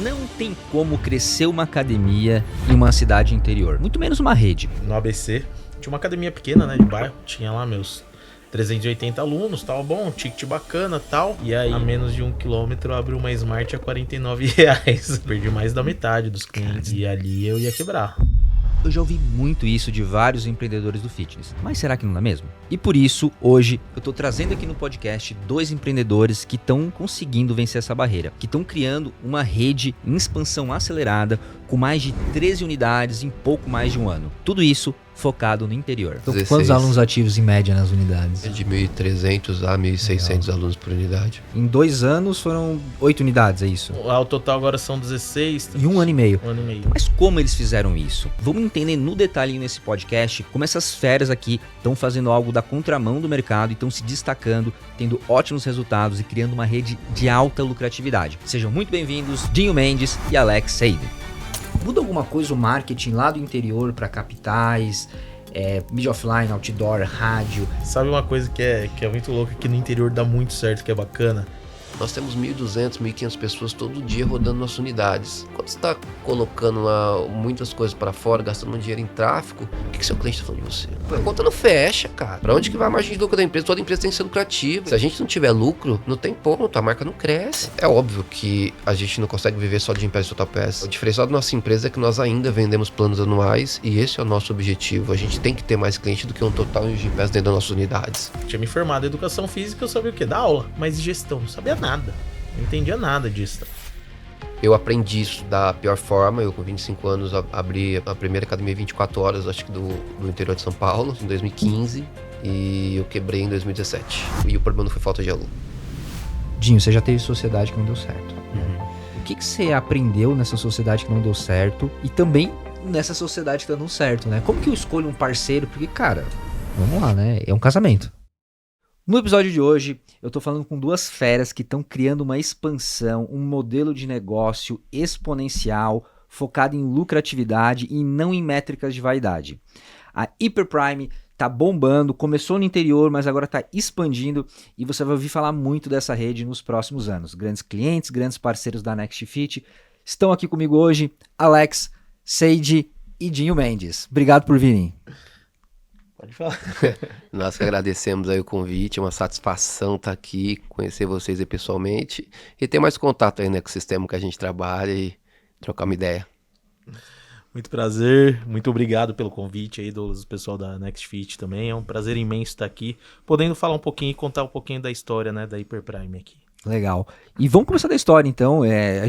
Não tem como crescer uma academia em uma cidade interior, muito menos uma rede. No ABC, tinha uma academia pequena, né, de bairro, tinha lá meus 380 alunos, tava bom, um ticket bacana tal. E aí, a menos de 1 quilômetro, abriu uma Smart a R$49. Perdi mais da metade dos clientes. E ali eu ia quebrar. Eu já ouvi muito isso de vários empreendedores do fitness, mas será que não é mesmo? E por isso, hoje, eu tô trazendo aqui no podcast 2 empreendedores que estão conseguindo vencer essa barreira, que estão criando uma rede em expansão acelerada com mais de 13 unidades em pouco mais de um ano. Tudo isso focado no interior. Então, quantos alunos ativos em média nas unidades? De 1.300 a 1.600 alunos por unidade. Em 2 anos foram 8 unidades, é isso? Ao total agora são 16. Em 1 ano e meio. 1 ano e meio. Mas como eles fizeram isso? Vamos entender no detalhinho nesse podcast como essas feras aqui estão fazendo algo da contramão do mercado e estão se destacando, tendo ótimos resultados e criando uma rede de alta lucratividade. Sejam muito bem-vindos, Dinho Mendes e Alex Seide. Muda alguma coisa o marketing lá do interior para capitais, mídia offline, outdoor, rádio? Sabe uma coisa que é muito louca, que no interior dá muito certo, que é bacana? Nós temos 1.200, 1.500 pessoas todo dia rodando nossas unidades. Quando você está colocando muitas coisas para fora, gastando dinheiro em tráfego, o que seu cliente está falando de você? Pô, a conta não fecha, cara. Para onde que vai a margem de lucro da empresa? Toda empresa tem que ser lucrativa. Se a gente não tiver lucro, não tem ponto, a marca não cresce. É óbvio que a gente não consegue viver só de Gympass Total Pass. O diferencial da nossa empresa é que nós ainda vendemos planos anuais e esse é o nosso objetivo. A gente tem que ter mais cliente do que um total em Gympass dentro das nossas unidades. Tinha me formado em educação física, eu sabia o quê? Dar aula, mas gestão, não sabia nada. Não entendia nada disso. Eu aprendi isso da pior forma. Eu com 25 anos abri a primeira academia 24 horas, acho que do interior de São Paulo, em 2015. E eu quebrei em 2017. E o problema não foi falta de aluno. Dinho, você já teve sociedade que não deu certo. O que você aprendeu nessa sociedade que não deu certo e também nessa sociedade que tá dando certo, né? Como que eu escolho um parceiro? Porque, cara, vamos lá, né? É um casamento. No episódio de hoje, eu tô falando com 2 feras que estão criando uma expansão, um modelo de negócio exponencial, focado em lucratividade e não em métricas de vaidade. A Hyperprime tá bombando, começou no interior, mas agora tá expandindo e você vai ouvir falar muito dessa rede nos próximos anos. Grandes clientes, grandes parceiros da Next Fit estão aqui comigo hoje, Alex, Seide e Dinho Mendes. Obrigado por virem. Pode falar. Nós que agradecemos aí o convite, é uma satisfação estar aqui, conhecer vocês aí pessoalmente e ter mais contato aí no ecossistema que a gente trabalha e trocar uma ideia. Muito prazer, muito obrigado pelo convite aí do pessoal da Next Fit também. É um prazer imenso estar aqui, podendo falar um pouquinho e contar um pouquinho da história, né, da Hyperprime aqui. Legal. E vamos começar da história, então. Eu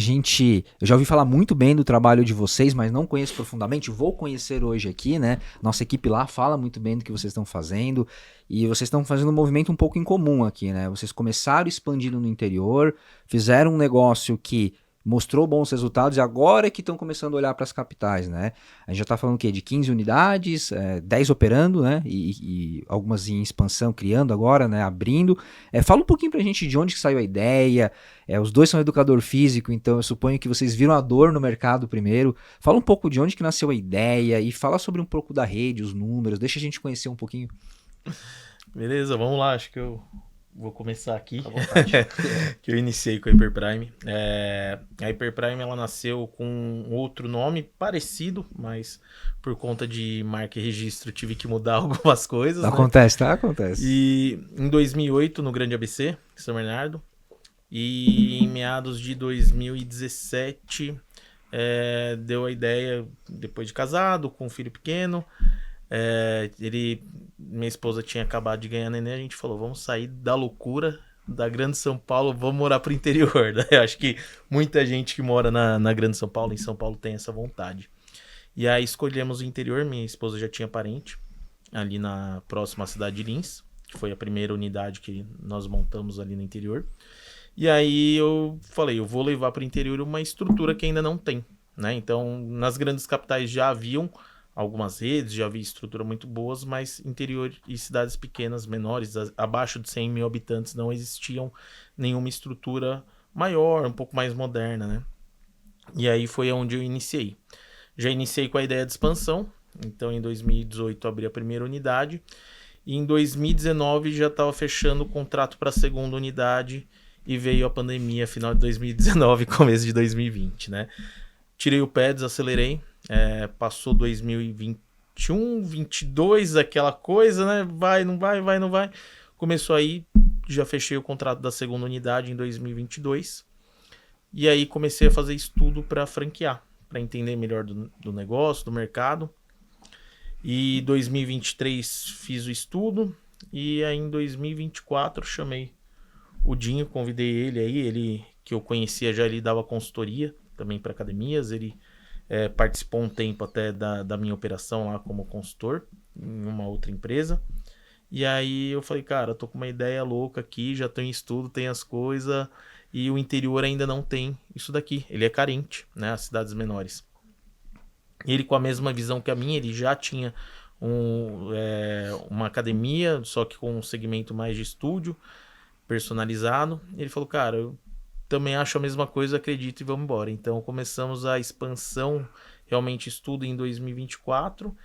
já ouvi falar muito bem do trabalho de vocês, mas não conheço profundamente. Vou conhecer hoje aqui, né? Nossa equipe lá fala muito bem do que vocês estão fazendo. E vocês estão fazendo um movimento um pouco incomum aqui, né? Vocês começaram expandindo no interior, fizeram um negócio que mostrou bons resultados e agora que estão começando a olhar para as capitais, né? A gente já está falando o quê? De 15 unidades, 10 operando, né? E algumas em expansão, criando agora, né? Abrindo. Fala um pouquinho para a gente de onde que saiu a ideia. Os 2 são educador físico, então eu suponho que vocês viram a dor no mercado primeiro. Fala um pouco de onde que nasceu a ideia e fala sobre um pouco da rede, os números. Deixa a gente conhecer um pouquinho. Outro vamos lá, acho que eu vou começar aqui, que eu iniciei com a Hyperprime. A Hyperprime ela nasceu com outro nome parecido, mas por conta de marca e registro tive que mudar algumas coisas. Acontece, né? Tá? Acontece. E em 2008, no Grande ABC, São Bernardo, e em meados de 2017, deu a ideia, depois de casado, com um filho pequeno, minha esposa tinha acabado de ganhar neném, a gente falou, vamos sair da loucura da Grande São Paulo, vamos morar pro interior, né? Eu acho que muita gente que mora na Grande São Paulo, em São Paulo, tem essa vontade. E aí escolhemos o interior, minha esposa já tinha parente, ali na próxima cidade de Lins, que foi a primeira unidade que nós montamos ali no interior. E aí eu falei, eu vou levar pro interior uma estrutura que ainda não tem, né? Então, nas grandes capitais já haviam algumas redes, já havia estrutura muito boas, mas interior e cidades pequenas, menores, abaixo de 100 mil habitantes, não existiam nenhuma estrutura maior, um pouco mais moderna, né? E aí foi onde eu iniciei. Já iniciei com a ideia de expansão, então em 2018 abri a primeira unidade, e em 2019 já estava fechando o contrato para a segunda unidade, e veio a pandemia final de 2019, começo de 2020, né? Tirei o pé, desacelerei, passou 2021, 22, aquela coisa, né? Vai, não vai, vai, não vai. Começou aí, já fechei o contrato da segunda unidade em 2022. E aí comecei a fazer estudo para franquear, para entender melhor do negócio, do mercado. E 2023 fiz o estudo e aí em 2024 chamei o Dinho, convidei ele aí, ele que eu conhecia já, ele dava consultoria também para academias, ele participou um tempo até da minha operação lá como consultor em uma outra empresa. E aí eu falei, cara, eu tô com uma ideia louca aqui, já tô em estudo, tem as coisas, e o interior ainda não tem isso daqui, ele é carente, né, as cidades menores. Ele com a mesma visão que a minha, ele já tinha uma academia, só que com um segmento mais de estúdio, personalizado. Ele falou, cara, eu também acho a mesma coisa, acredito e vamos embora. Então começamos a expansão, realmente estudo em 2024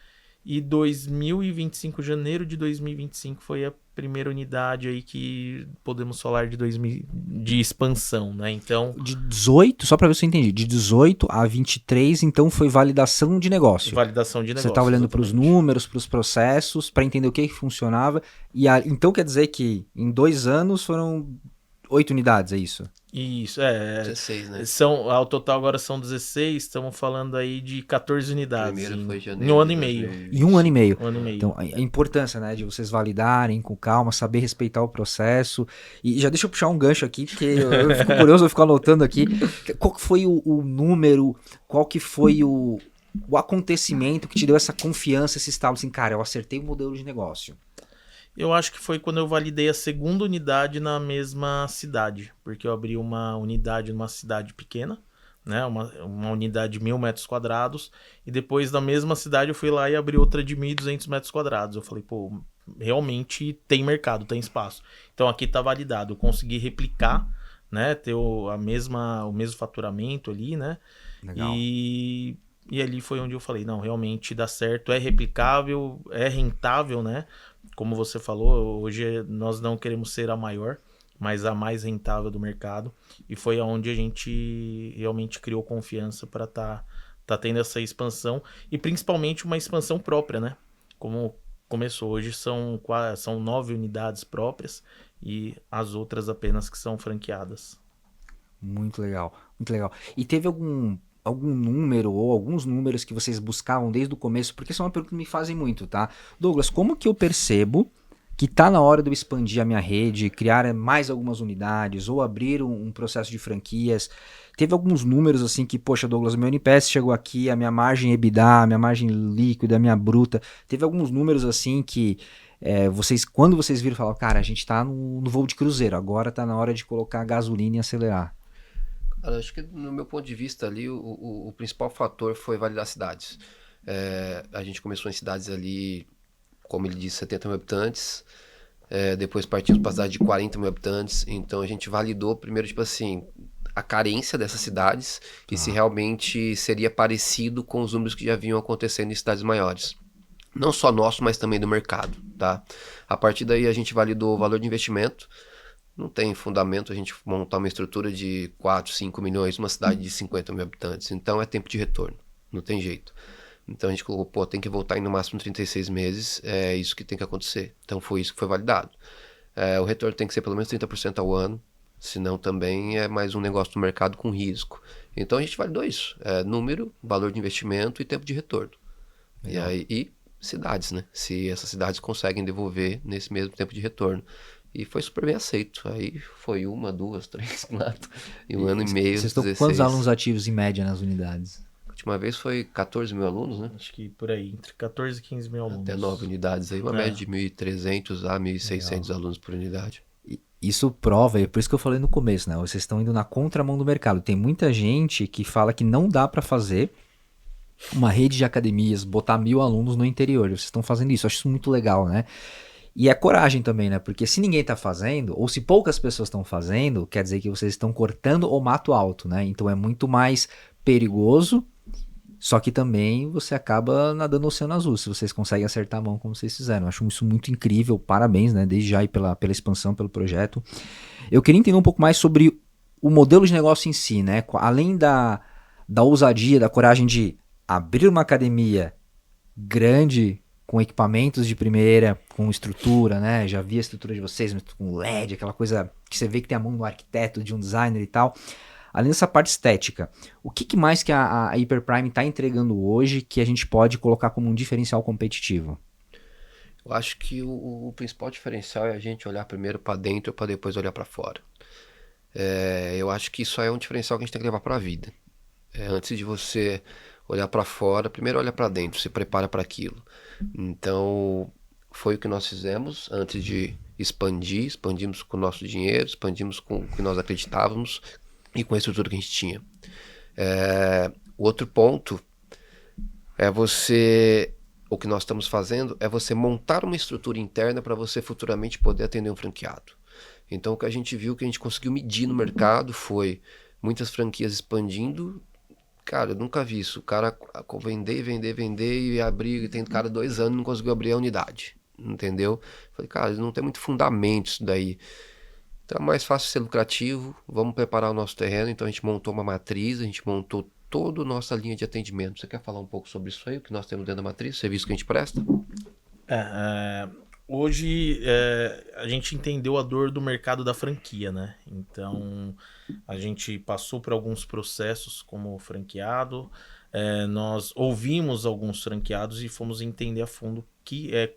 e 2025, janeiro de 2025 foi a primeira unidade aí que podemos falar de expansão, né? Então, de 18, só para ver se eu entendi, de 18 a 23, então foi validação de negócio. Validação de negócio. Você estava olhando para os números, para os processos, para entender o que funcionava. Então quer dizer que em 2 anos foram 8 unidades, é isso? Isso, 16, né? Ao total agora são 16, estamos falando aí de 14 unidades. Primeiro foi em janeiro. um ano e meio. Em 1 ano e meio. 1 ano e meio. Então, a importância, né, de vocês validarem com calma, saber respeitar o processo. E já deixa eu puxar um gancho aqui, porque eu fico curioso, eu fico anotando aqui. Qual que foi o número, qual que foi o acontecimento que te deu essa confiança, esse estalo, assim, cara, eu acertei o modelo de negócio? Eu acho que foi quando eu validei a segunda unidade na mesma cidade, porque eu abri uma unidade numa cidade pequena, né, uma unidade de 1.000 metros quadrados, e depois da mesma cidade eu fui lá e abri outra de 1.200 metros quadrados. Eu falei, pô, realmente tem mercado, tem espaço. Então aqui tá validado, eu consegui replicar, né, ter o mesmo faturamento ali, né, Legal. e ali foi onde eu falei, não, realmente dá certo, é replicável, é rentável, né? Como você falou, hoje nós não queremos ser a maior, mas a mais rentável do mercado. E foi aonde a gente realmente criou confiança para tá tendo essa expansão. E principalmente uma expansão própria, né? Como começou hoje, são 9 unidades próprias e as outras apenas que são franqueadas. Muito legal, muito legal. E teve algum número ou alguns números que vocês buscavam desde o começo? Porque isso é uma pergunta que me fazem muito, tá? Douglas, como que eu percebo que tá na hora de eu expandir a minha rede, criar mais algumas unidades ou abrir um processo de franquias? Teve alguns números assim que, poxa, Douglas, meu NPS chegou aqui, a minha margem EBITDA, a minha margem líquida, a minha bruta. Teve alguns números assim que quando vocês viram, falaram, cara, a gente tá no voo de cruzeiro, agora tá na hora de colocar gasolina e acelerar. Cara, acho que no meu ponto de vista ali, o principal fator foi validar cidades. A gente começou em cidades ali, como ele disse, 70 mil habitantes, depois partimos para cidade de 40 mil habitantes, então a gente validou primeiro, tipo assim, a carência dessas cidades e se realmente seria parecido com os números que já vinham acontecendo em cidades maiores. Não só nosso, mas também do mercado, tá? A partir daí a gente validou o valor de investimento. Não tem fundamento a gente montar uma estrutura de 4, 5 milhões numa cidade de 50 mil habitantes. Então é tempo de retorno, não tem jeito. Então a gente colocou, tem que voltar em no máximo 36 meses, é isso que tem que acontecer. Então foi isso que foi validado. O retorno tem que ser pelo menos 30% ao ano, senão também é mais um negócio do mercado com risco. Então a gente validou isso, número, valor de investimento e tempo de retorno. E cidades, né? Se essas cidades conseguem devolver nesse mesmo tempo de retorno. E foi super bem aceito. Aí foi 1, 2, 3, 4. Em 1 ano e meio. Vocês estão com 16. quantos alunos ativos em média nas unidades? A última vez foi 14 mil alunos, né? Acho que por aí, entre 14 e 15 mil alunos. Até 9 unidades aí, uma média de 1.300 a 1.600 alunos por unidade. Isso prova, e por isso que eu falei no começo, né? Vocês estão indo na contramão do mercado. Tem muita gente que fala que não dá para fazer uma rede de academias, botar 1.000 alunos no interior. Vocês estão fazendo isso, eu acho isso muito legal, né? E é coragem também, né? Porque se ninguém tá fazendo, ou se poucas pessoas estão fazendo, quer dizer que vocês estão cortando o mato alto, né? Então é muito mais perigoso, só que também você acaba nadando no oceano azul, se vocês conseguem acertar a mão como vocês fizeram. Eu acho isso muito incrível, parabéns, né? Desde já aí pela expansão, pelo projeto. Eu queria entender um pouco mais sobre o modelo de negócio em si, né? Além da ousadia, da coragem de abrir uma academia grande, com equipamentos de primeira, com estrutura, né? Já vi a estrutura de vocês, com LED, aquela coisa que você vê que tem a mão do arquiteto, de um designer e tal. Além dessa parte estética, o que mais que a Hyperprime está entregando hoje que a gente pode colocar como um diferencial competitivo? Eu acho que o principal diferencial é a gente olhar primeiro para dentro para depois olhar para fora. Eu acho que isso aí é um diferencial que a gente tem que levar para a vida. Antes de você olhar para fora, primeiro olha para dentro, se prepara para aquilo. Então, foi o que nós fizemos antes de expandir. Expandimos com o nosso dinheiro, expandimos com o que nós acreditávamos e com a estrutura que a gente tinha. O outro ponto é o que nós estamos fazendo é você montar uma estrutura interna para você futuramente poder atender um franqueado. Então, o que a gente viu, que a gente conseguiu medir no mercado foi muitas franquias expandindo. Cara, eu nunca vi isso. O cara vender e abrir, e tem cara 2 anos e não conseguiu abrir a unidade. Entendeu? Falei, cara, não tem muito fundamento isso daí. Então é mais fácil ser lucrativo, vamos preparar o nosso terreno. Então a gente montou uma matriz, a gente montou toda a nossa linha de atendimento. Você quer falar um pouco sobre isso aí, o que nós temos dentro da matriz, serviço que a gente presta? Hoje a gente entendeu a dor do mercado da franquia, né? Então a gente passou por alguns processos como franqueado, nós ouvimos alguns franqueados e fomos entender a fundo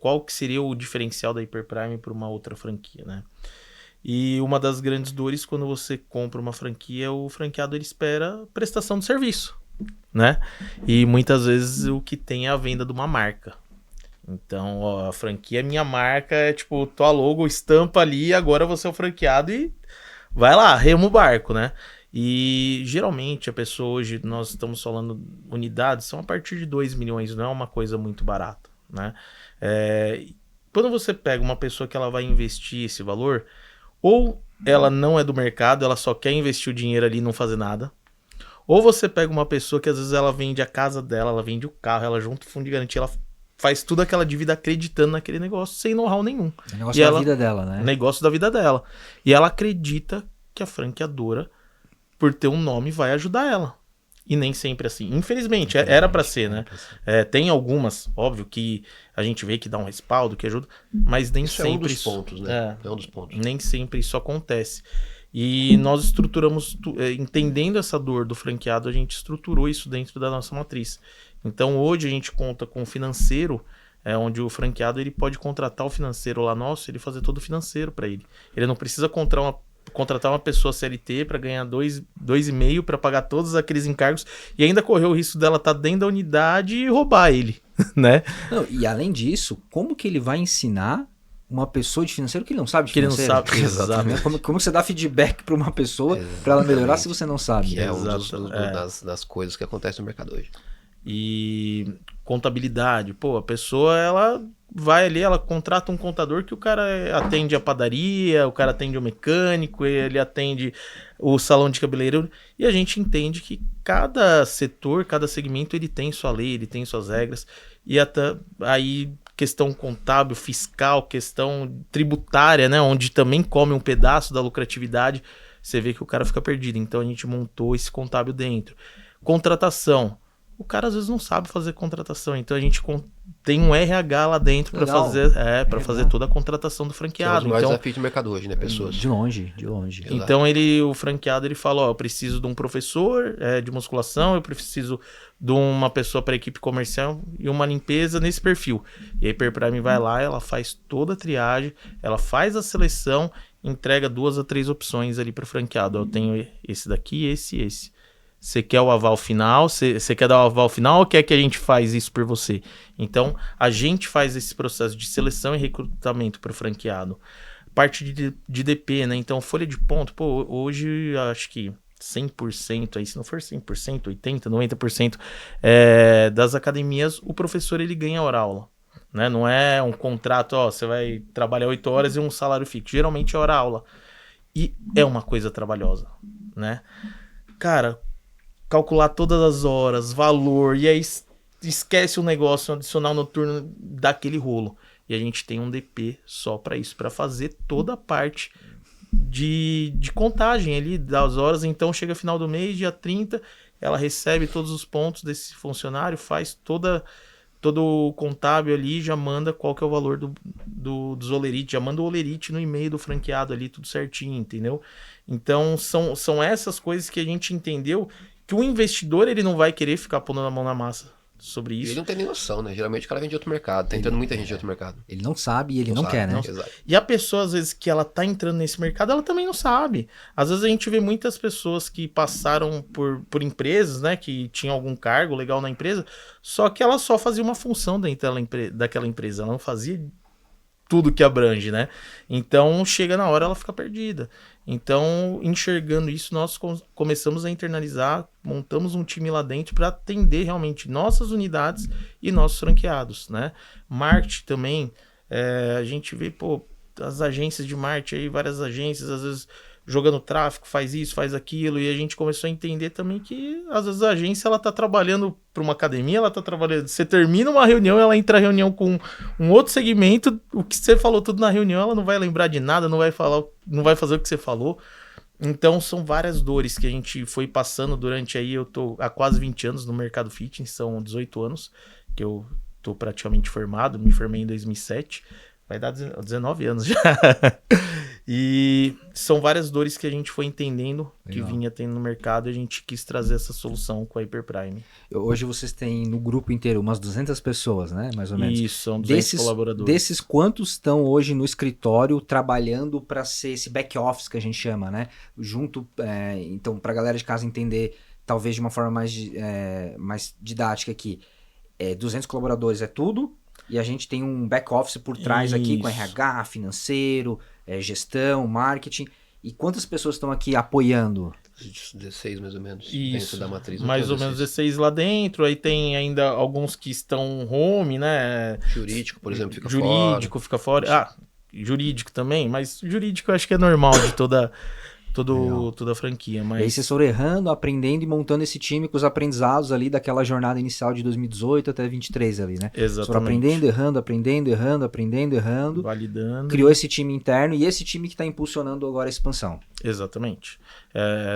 qual que seria o diferencial da Hyperprime para uma outra franquia, né? E uma das grandes dores quando você compra uma franquia, o franqueado ele espera prestação de serviço, né? E muitas vezes o que tem é a venda de uma marca. Então, ó, a franquia é minha marca, é tipo, tua logo, estampa ali, agora você é o franqueado e vai lá, rema o barco, né? E geralmente a pessoa hoje, nós estamos falando unidades, são a partir de 2 milhões, não é uma coisa muito barata, né? Quando você pega uma pessoa que ela vai investir esse valor, ou ela não é do mercado, ela só quer investir o dinheiro ali e não fazer nada, ou você pega uma pessoa que às vezes ela vende a casa dela, ela vende o carro, ela junta o fundo de garantia, ela faz tudo aquela dívida acreditando naquele negócio, sem know-how nenhum. O negócio da vida dela, né? Negócio da vida dela. E ela acredita que a franqueadora, por ter um nome, vai ajudar ela. E nem sempre assim. Infelizmente, era pra ser, né? Tem algumas, óbvio, que a gente vê que dá um respaldo, que ajuda, mas nem Isso sempre... é um dos pontos, né? É um dos pontos. Nem sempre isso acontece. E nós estruturamos, entendendo essa dor do franqueado, a gente estruturou isso dentro da nossa matriz. Então hoje a gente conta com o financeiro, onde o franqueado ele pode contratar o financeiro lá nosso, ele fazer todo o financeiro para ele. Ele não precisa contratar uma pessoa CLT para ganhar 2,5 para pagar todos aqueles encargos e ainda correr o risco dela estar dentro da unidade e roubar ele, né? Não, e além disso, como que ele vai ensinar uma pessoa de financeiro que ele não sabe de financeiro? Que ele não sabe, exatamente. Como você dá feedback para uma pessoa para ela melhorar se você não sabe? Que é das coisas que acontecem no mercado hoje. E contabilidade, pô, a pessoa ela vai ali, ela contrata um contador que o cara atende a padaria, o cara atende o mecânico, ele atende o salão de cabeleireiro, e a gente entende que cada setor, cada segmento ele tem sua lei, ele tem suas regras, e até aí questão contábil, fiscal, questão tributária, né, onde também come um pedaço da lucratividade, você vê que o cara fica perdido. Então a gente montou esse contábil dentro. Contratação. O cara às vezes não sabe fazer contratação, então a gente tem um RH lá dentro para fazer toda a contratação do franqueado. Que é o maior desafio de mercado hoje, né, pessoas? De longe. Então o franqueado ele fala, eu preciso de um professor de musculação, eu preciso de uma pessoa para equipe comercial e uma limpeza nesse perfil. E a Hyperprime vai lá, ela faz toda a triagem, ela faz a seleção, entrega 2 a 3 opções ali para o franqueado. Eu tenho esse daqui, esse e esse. Você quer o aval final? Você quer dar o aval final ou quer que a gente faz isso por você? Então, a gente faz esse processo de seleção e recrutamento para o franqueado. Parte de DP, né? Então, folha de ponto, pô, hoje acho que 100%, aí se não for 100%, 80%, 90% das academias, o professor ele ganha hora aula. Né? Não é um contrato, você vai trabalhar 8 horas e um salário fixo. Geralmente é hora aula. E é uma coisa trabalhosa, né? Cara, calcular todas as horas, valor, e aí esquece o negócio, adicional noturno daquele rolo. E a gente tem um DP só para isso, para fazer toda a parte de contagem ali das horas. Então chega final do mês, dia 30, ela recebe todos os pontos desse funcionário, faz todo o contábil ali, já manda qual que é o valor dos olerites, já manda o olerite no e-mail do franqueado ali, tudo certinho, entendeu? Então são essas coisas que a gente entendeu que o investidor ele não vai querer ficar pondo a mão na massa sobre isso. Ele não tem nem noção, né? Geralmente o cara vem de outro mercado, tá entrando muita gente de outro mercado. Ele não sabe e ele não sabe, quer, né? Exato. E a pessoa, às vezes, que ela tá entrando nesse mercado, ela também não sabe. Às vezes a gente vê muitas pessoas que passaram por empresas, né? Que tinham algum cargo legal na empresa, só que ela só fazia uma função dentro daquela empresa. Ela não fazia tudo que abrange, né? Então, chega na hora, ela fica perdida. Então, enxergando isso, nós começamos a internalizar, montamos um time lá dentro para atender realmente nossas unidades e nossos franqueados, né? Marketing também, a gente vê, as agências de marketing aí, várias agências, às vezes jogando tráfego, faz isso, faz aquilo, e a gente começou a entender também que às vezes a agência ela tá trabalhando para uma academia, ela tá trabalhando, você termina uma reunião, ela entra na reunião com um outro segmento, o que você falou tudo na reunião, ela não vai lembrar de nada, não vai fazer o que você falou. Então são várias dores que a gente foi passando durante aí, eu tô há quase 20 anos no mercado fitness, são 18 anos que eu tô praticamente formado, me formei em 2007, vai dar 19 anos já. E são várias dores que a gente foi entendendo que vinha tendo no mercado e a gente quis trazer essa solução com a Hyperprime. Hoje vocês têm no grupo inteiro umas 200 pessoas, né? Mais ou menos. Isso, são 200 colaboradores. Desses, quantos estão hoje no escritório trabalhando para ser esse back office que a gente chama, né? Junto, então, para a galera de casa entender, talvez de uma forma mais didática aqui, 200 colaboradores é tudo? E a gente tem um back-office por trás aqui com RH, financeiro, gestão, marketing. E quantas pessoas estão aqui apoiando? 16 mais ou menos, isso, dentro da matriz. Mais ou menos 16 lá dentro. Aí tem ainda alguns que estão home, né? Jurídico, por exemplo, fica fica fora. Jurídico também, mas jurídico eu acho que é normal de toda a franquia. Mas... E aí vocês foram errando, aprendendo e montando esse time com os aprendizados ali daquela jornada inicial de 2018 até 2023 ali, né? Exatamente. Vocês foram aprendendo, errando. Validando. Criou esse time interno e esse time que está impulsionando agora a expansão. Exatamente.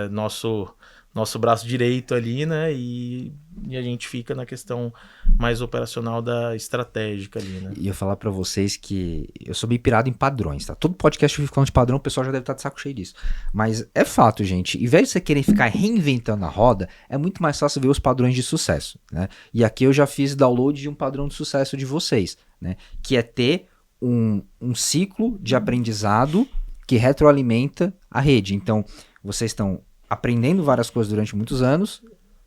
Nosso braço direito ali, né? E a gente fica na questão mais operacional da estratégica ali, né? E eu falar pra vocês que eu sou bem pirado em padrões, tá? Todo podcast eu fico falando de padrão, o pessoal já deve estar de saco cheio disso. Mas é fato, gente. Em vez de você querer ficar reinventando a roda, é muito mais fácil ver os padrões de sucesso, né? E aqui eu já fiz download de um padrão de sucesso de vocês, né? Que é ter um ciclo de aprendizado que retroalimenta a rede. Então, vocês estão aprendendo várias coisas durante muitos anos,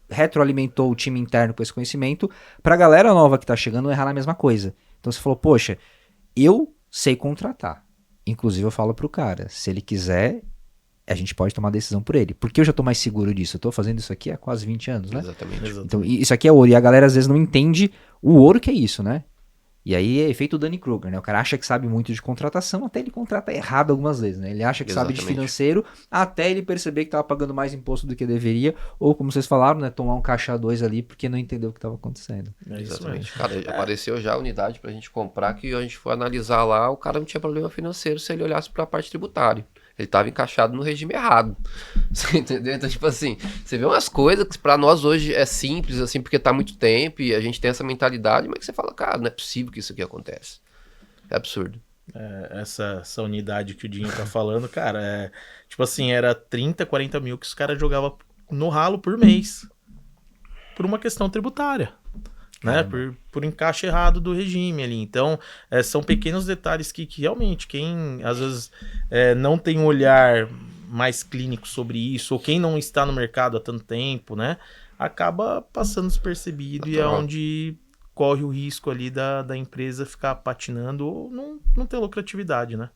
retroalimentou o time interno com esse conhecimento, pra galera nova que tá chegando errar na mesma coisa. Então você falou, poxa, eu sei contratar. Inclusive eu falo pro cara, se ele quiser, a gente pode tomar decisão por ele. Porque eu já tô mais seguro disso. Eu tô fazendo isso aqui há quase 20 anos, né? Exatamente. Então isso aqui é ouro. E a galera às vezes não entende o ouro que é isso, né? E aí é efeito Dunning-Kruger, né? O cara acha que sabe muito de contratação, até ele contrata errado algumas vezes, né? Ele acha que sabe de financeiro, até ele perceber que tava pagando mais imposto do que deveria, ou como vocês falaram, né? Tomar um caixa 2 ali porque não entendeu o que tava acontecendo. Exatamente. Cara, apareceu já a unidade pra gente comprar, que a gente foi analisar lá, o cara não tinha problema financeiro se ele olhasse pra parte tributária. Ele tava encaixado no regime errado. Você entendeu? Então, tipo assim, você vê umas coisas que pra nós hoje é simples, assim, porque tá há muito tempo e a gente tem essa mentalidade, mas que você fala, cara, não é possível que isso aqui aconteça. É absurdo. Essa unidade que o Dinho tá falando, cara, tipo assim, era 30, 40 mil que os caras jogavam no ralo por mês. Por uma questão tributária. Né? Por encaixe errado do regime ali. Então, são pequenos detalhes que realmente quem às vezes não tem um olhar mais clínico sobre isso, ou quem não está no mercado há tanto tempo, né, acaba passando despercebido e é onde corre o risco ali da empresa ficar patinando ou não ter lucratividade, né?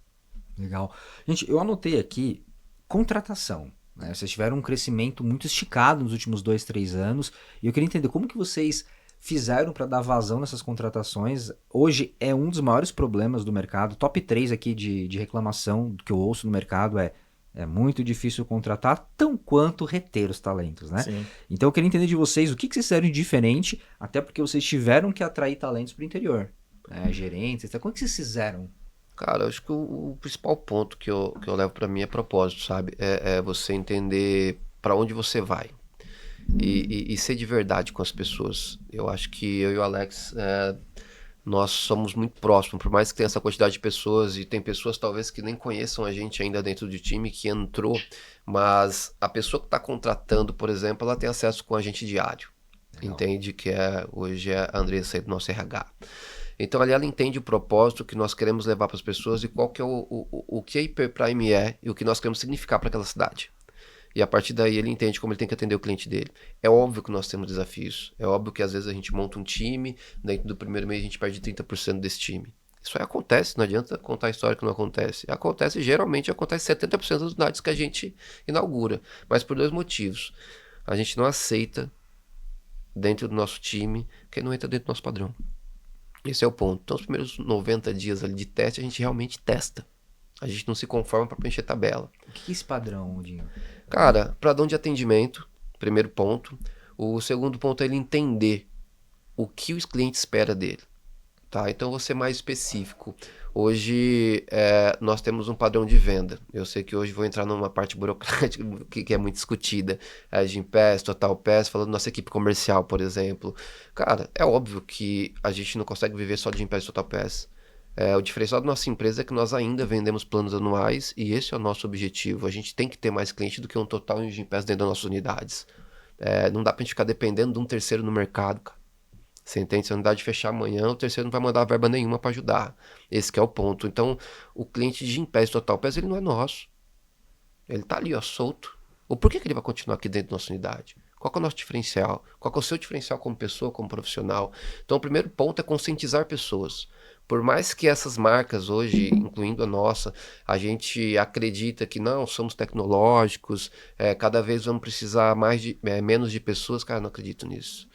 Legal. Gente, eu anotei aqui contratação. Né? Vocês tiveram um crescimento muito esticado nos últimos 2, 3 anos e eu queria entender como que vocês fizeram para dar vazão nessas contratações. Hoje é um dos maiores problemas do mercado. Top 3 aqui de reclamação que eu ouço no mercado é muito difícil contratar, tão quanto reter os talentos, né? Sim. Então eu queria entender de vocês o que vocês fizeram de diferente, até porque vocês tiveram que atrair talentos para o interior. Gerentes, como é que vocês fizeram? Cara, eu acho que o principal ponto que eu levo pra mim é propósito, sabe? É você entender pra onde você vai e ser de verdade com as pessoas. Eu acho que eu e o Alex, nós somos muito próximos, por mais que tenha essa quantidade de pessoas, e tem pessoas talvez que nem conheçam a gente ainda dentro do time, que entrou, mas a pessoa que está contratando, por exemplo, ela tem acesso com a gente diário. Legal. Entende? Que hoje é a Andressa do nosso RH. Então ali ela entende o propósito que nós queremos levar para as pessoas e qual que é o que a Hyperprime é e o que nós queremos significar para aquela cidade. E a partir daí ele entende como ele tem que atender o cliente dele. É óbvio que nós temos desafios. É óbvio que às vezes a gente monta um time, dentro do primeiro mês a gente perde 30% desse time. Isso aí acontece, não adianta contar a história que não acontece. Geralmente acontece 70% das unidades que a gente inaugura. Mas por 2 motivos. A gente não aceita dentro do nosso time quem não entra dentro do nosso padrão. Esse é o ponto. Então os primeiros 90 dias ali de teste a gente realmente testa. A gente não se conforma para preencher tabela. O que é esse padrão, Dinho? Cara, padrão de atendimento, primeiro ponto. O segundo ponto é ele entender o que os clientes esperam dele. Tá? Então, vou ser mais específico. Hoje, nós temos um padrão de venda. Eu sei que hoje vou entrar numa parte burocrática que é muito discutida. Gympass, TotalPass, falando da nossa equipe comercial, por exemplo. Cara, é óbvio que a gente não consegue viver só de Gympass e TotalPass. O diferencial da nossa empresa é que nós ainda vendemos planos anuais e esse é o nosso objetivo. A gente tem que ter mais cliente do que um Total e um Gympass dentro das nossas unidades. Não dá pra gente ficar dependendo de um terceiro no mercado, cara. Você entende? Se a unidade fechar amanhã, o terceiro não vai mandar verba nenhuma para ajudar. Esse que é o ponto. Então, o cliente de Gympass e TotalPass, ele não é nosso. Ele tá ali, ó, solto. Por que ele vai continuar aqui dentro da nossa unidade? Qual que é o nosso diferencial? Qual que é o seu diferencial como pessoa, como profissional? Então, o primeiro ponto é conscientizar pessoas. Por mais que essas marcas hoje, incluindo a nossa, a gente acredita que não, somos tecnológicos, cada vez vamos precisar menos de pessoas, cara, não acredito nisso.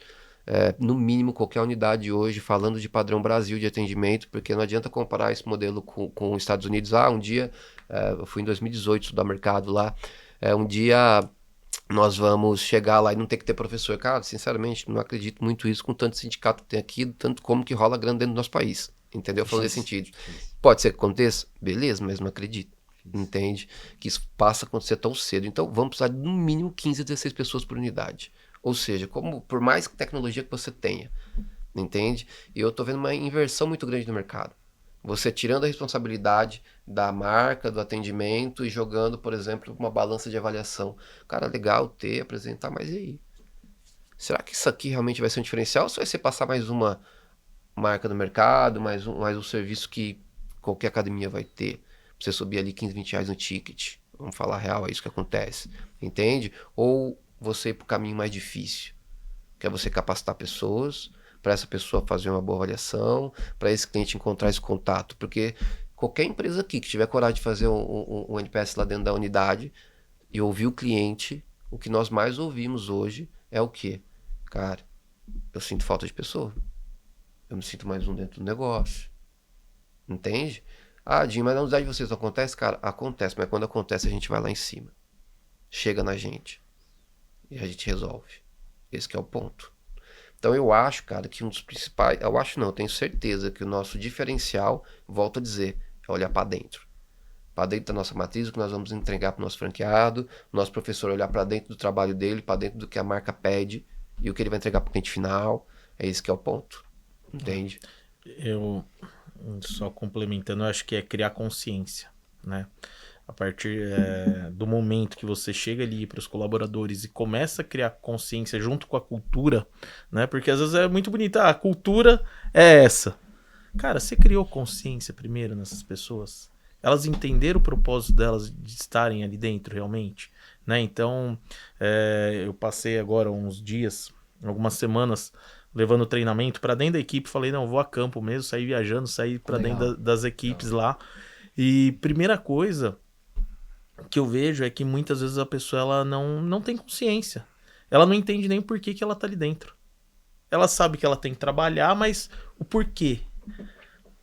No mínimo, qualquer unidade hoje, falando de padrão Brasil de atendimento, porque não adianta comparar esse modelo com os Estados Unidos. Um dia, eu fui em 2018 estudar mercado lá, um dia nós vamos chegar lá e não ter que ter professor. Cara, sinceramente, não acredito muito isso com tanto sindicato que tem aqui, tanto como que rola grande dentro do nosso país. Entendeu? Falando nesse sentido. Pode ser que aconteça? Beleza, mas não acredito. Entende? Que isso passa a acontecer tão cedo. Então, vamos precisar de no mínimo 15 a 16 pessoas por unidade. Ou seja, por mais tecnologia que você tenha, entende? E eu tô vendo uma inversão muito grande no mercado. Você tirando a responsabilidade da marca, do atendimento e jogando, por exemplo, uma balança de avaliação. Cara, legal ter, apresentar, mas e aí? Será que isso aqui realmente vai ser um diferencial ou só vai ser passar mais uma marca no mercado, mais um serviço que qualquer academia vai ter? Pra você subir ali 15, 20 reais no ticket. Vamos falar real, é isso que acontece. Entende? Ou você ir pro caminho mais difícil, que é você capacitar pessoas, para essa pessoa fazer uma boa avaliação, para esse cliente encontrar esse contato. Porque qualquer empresa aqui que tiver coragem de fazer um NPS lá dentro da unidade e ouvir o cliente, o que nós mais ouvimos hoje é o quê? Cara, eu sinto falta de pessoa. Eu me sinto mais um dentro do negócio. Entende? Dinho, mas na unidade de vocês não acontece? Cara, acontece, mas quando acontece a gente vai lá em cima. Chega na gente. E a gente resolve. Esse que é o ponto. Então eu acho, cara, que um dos principais... Eu acho não, eu tenho certeza que o nosso diferencial, volto a dizer, é olhar para dentro. Para dentro da nossa matriz, o que nós vamos entregar para o nosso franqueado, o nosso professor olhar para dentro do trabalho dele, para dentro do que a marca pede e o que ele vai entregar para o cliente final. É esse que é o ponto. Entende? Eu, só complementando, eu acho que é criar consciência, né? A partir do momento que você chega ali para os colaboradores e começa a criar consciência junto com a cultura, né? Porque às vezes é muito bonito, a cultura é essa. Cara, você criou consciência primeiro nessas pessoas? Elas entenderam o propósito delas de estarem ali dentro realmente, né? Então, eu passei agora uns dias, algumas semanas, levando treinamento para dentro da equipe. Falei, não, vou a campo mesmo, sair viajando, sair para dentro das equipes lá. E primeira coisa que eu vejo é que muitas vezes a pessoa ela não tem consciência. Ela não entende nem por que ela tá ali dentro. Ela sabe que ela tem que trabalhar, mas o porquê?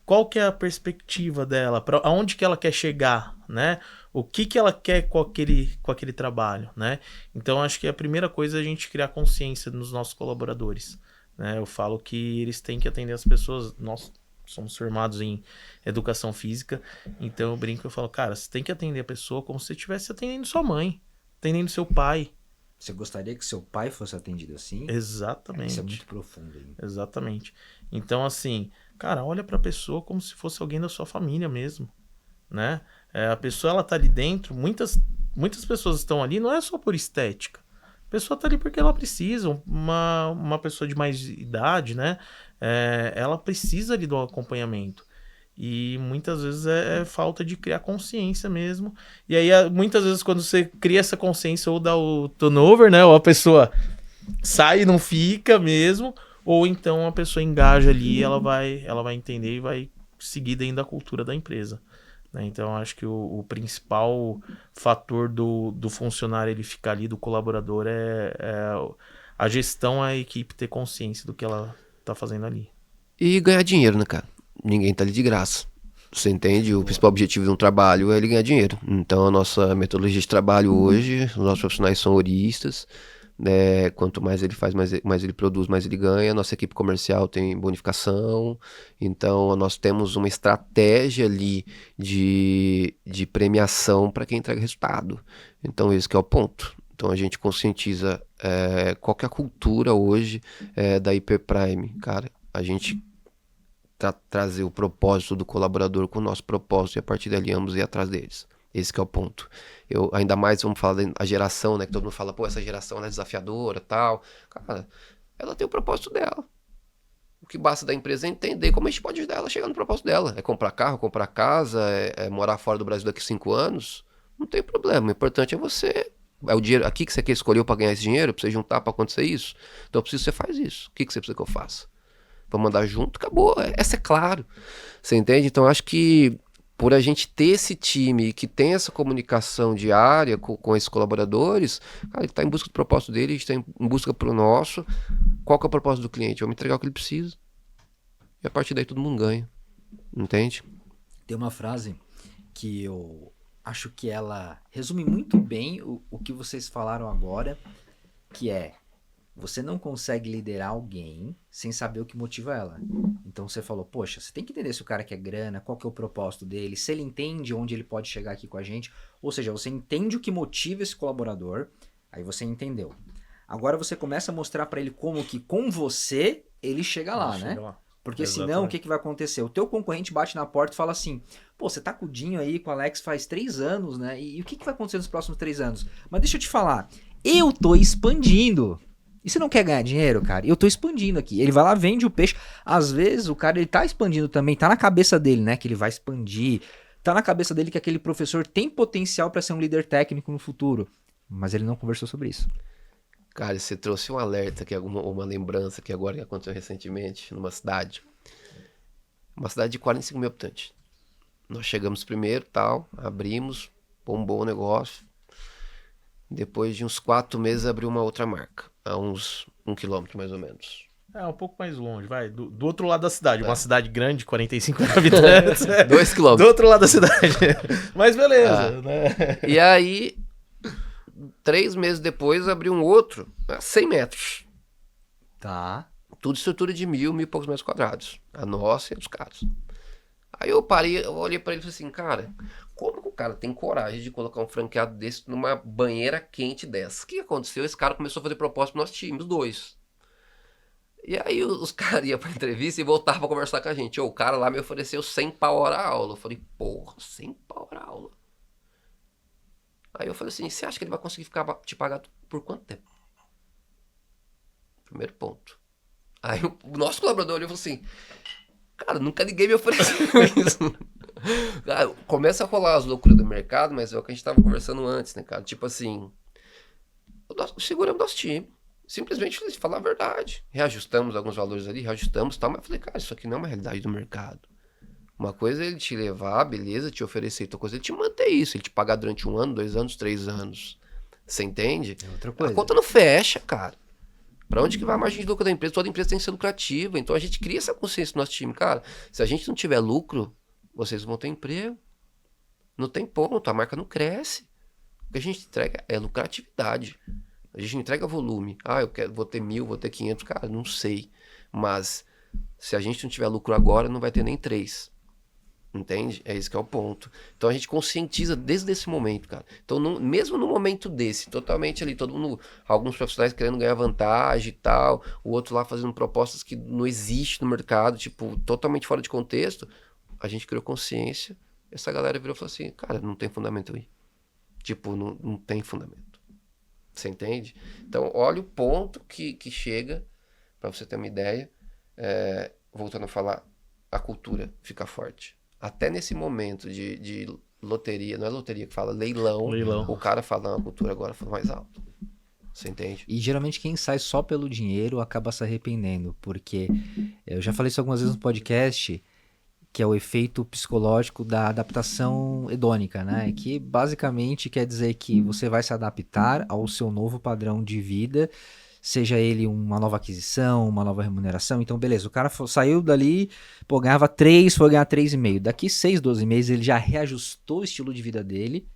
Qual que é a perspectiva dela? Para aonde que ela quer chegar, né? O que ela quer com aquele trabalho, né? Então, acho que a primeira coisa é a gente criar consciência nos nossos colaboradores, né? Eu falo que eles têm que atender as pessoas, nós somos formados em educação física, então eu brinco, eu falo, cara, você tem que atender a pessoa como se você estivesse atendendo sua mãe, atendendo seu pai. Você gostaria que seu pai fosse atendido assim? Exatamente. Isso é muito profundo. Hein? Exatamente. Então, assim, cara, olha pra pessoa como se fosse alguém da sua família mesmo, né? A pessoa, ela tá ali dentro, muitas pessoas estão ali, não é só por estética. A pessoa tá ali porque ela precisa, uma pessoa de mais idade, né? Ela precisa ali do acompanhamento. E muitas vezes é falta de criar consciência mesmo. E aí, muitas vezes, quando você cria essa consciência, ou dá o turnover, né? Ou a pessoa sai e não fica mesmo, ou então a pessoa engaja ali, ela vai entender e vai seguir dentro da cultura da empresa. Né? Então, acho que o principal fator do funcionário ele ficar ali, do colaborador, é a gestão, a equipe ter consciência do que ela tá fazendo ali. E ganhar dinheiro, né, cara? Ninguém tá ali de graça. Você entende? O principal objetivo de um trabalho é ele ganhar dinheiro. Então, a nossa metodologia de trabalho hoje, os nossos profissionais são horistas, né? Quanto mais ele faz, mais ele produz, mais ele ganha. Nossa equipe comercial tem bonificação. Então, nós temos uma estratégia ali de premiação para quem entrega resultado. Então, esse que é o ponto. Então, a gente conscientiza qual que é a cultura hoje da Hiperprime. Cara, a gente trazer o propósito do colaborador com o nosso propósito e a partir dali ambos ir atrás deles. Esse que é o ponto. Ainda mais, vamos falar da geração, né? Que todo mundo fala, pô, essa geração é desafiadora, tal. Cara, ela tem o propósito dela. O que basta da empresa é entender como a gente pode ajudar ela a chegar no propósito dela. É comprar carro, comprar casa, é morar fora do Brasil daqui a 5 anos. Não tem problema. O importante é você... É o dinheiro aqui que você quer escolher para ganhar esse dinheiro, para você juntar para acontecer isso. Então, eu preciso que você faz isso. O que você precisa que eu faça? Vamos andar junto, acabou. Essa é claro. Você entende? Então, acho que por a gente ter esse time que tem essa comunicação diária com esses colaboradores, cara, ele está em busca do propósito dele, a gente está em busca pro nosso. Qual que é o propósito do cliente? Vamos entregar o que ele precisa. E a partir daí todo mundo ganha. Entende? Tem uma frase que eu acho que ela resume muito bem o que vocês falaram agora, que é: você não consegue liderar alguém sem saber o que motiva ela. Então você falou, poxa, você tem que entender se o cara quer grana, qual que é o propósito dele, se ele entende onde ele pode chegar aqui com a gente. Ou seja, você entende o que motiva esse colaborador, aí você entendeu. Agora você começa a mostrar para ele como que com você ele chega lá, né? Lá. Porque Exatamente. Senão o que vai acontecer? O teu concorrente bate na porta e fala assim, pô, você tá com o Dinho aí, com o Alex faz 3 anos, né? E o que vai acontecer nos próximos 3 anos? Mas deixa eu te falar, eu tô expandindo. E você não quer ganhar dinheiro, cara? Eu tô expandindo aqui. Ele vai lá, vende o peixe. Às vezes o cara, ele tá expandindo também. Tá na cabeça dele, né? Que ele vai expandir. Tá na cabeça dele que aquele professor tem potencial para ser um líder técnico no futuro. Mas ele não conversou sobre isso. Cara, você trouxe um alerta, que uma lembrança que agora aconteceu recentemente numa cidade. Uma cidade de 45 mil habitantes. Nós chegamos primeiro, tal, abrimos, bombou o negócio. Depois de uns 4 meses abriu uma outra marca. A uns 1 quilômetro mais ou menos. Um pouco mais longe, vai. Do outro lado da cidade. Uma cidade grande, 45 mil habitantes. 2 quilômetros. Do outro lado da cidade. Mas beleza, né? E aí, 3 meses depois, abriu um outro, a 100 metros. Tá. Tudo estrutura de 1.000 e poucos metros quadrados. A nossa e a dos caras. Aí eu parei, eu olhei pra ele e falei assim, cara, como que o cara tem coragem de colocar um franqueado desse numa banheira quente dessa? O que aconteceu? Esse cara começou a fazer proposta pro nosso time, os dois. E aí os caras iam pra entrevista e voltavam pra conversar com a gente. O cara lá me ofereceu 100 pau hora a aula. Eu falei, porra, 100 pau hora a aula. Aí eu falei assim, você acha que ele vai conseguir te pagar por quanto tempo? Primeiro ponto. Aí o nosso colaborador olhou e falou assim, cara, nunca ninguém me ofereceu isso. Cara, começa a rolar as loucuras do mercado, mas é o que a gente tava conversando antes, né, cara? Tipo assim, seguramos nosso time. Simplesmente falar a verdade. Reajustamos alguns valores ali, reajustamos e tal, mas eu falei, cara, isso aqui não é uma realidade do mercado. Uma coisa é ele te levar, beleza, te oferecer, outra coisa é ele te manter isso, ele te pagar durante 1 ano, 2 anos, 3 anos. Você entende? É outra coisa. A conta não fecha, cara. Pra onde que vai a margem de lucro da empresa? Toda empresa tem que ser lucrativa. Então a gente cria essa consciência no nosso time. Cara, se a gente não tiver lucro, vocês vão ter emprego. Não tem ponto, a marca não cresce. O que a gente entrega é lucratividade. A gente não entrega volume. Ah, vou ter 1.000, vou ter 500. Cara, não sei. Mas Se a gente não tiver lucro agora, não vai ter nem 3. Entende? É esse que é o ponto. Então a gente conscientiza desde esse momento, cara. Então, mesmo no momento desse, totalmente ali, todo mundo, alguns profissionais querendo ganhar vantagem e tal, o outro lá fazendo propostas que não existem no mercado, tipo, totalmente fora de contexto, a gente criou consciência, essa galera virou e falou assim, cara, não tem fundamento aí. Tipo, não tem fundamento. Você entende? Então, olha o ponto que chega, pra você ter uma ideia, voltando a falar, a cultura fica forte. Até nesse momento de loteria, não é loteria que fala, leilão. O cara fala, não, a cultura agora foi mais alto. Você entende? E geralmente quem sai só pelo dinheiro acaba se arrependendo, porque eu já falei isso algumas vezes no podcast, que é o efeito psicológico da adaptação hedônica, né? Que basicamente quer dizer que você vai se adaptar ao seu novo padrão de vida, seja ele uma nova aquisição, uma nova remuneração. Então, beleza, o cara saiu dali, pô, ganhava 3, foi ganhar 3,5. Daqui 6, 12 meses, ele já reajustou o estilo de vida dele,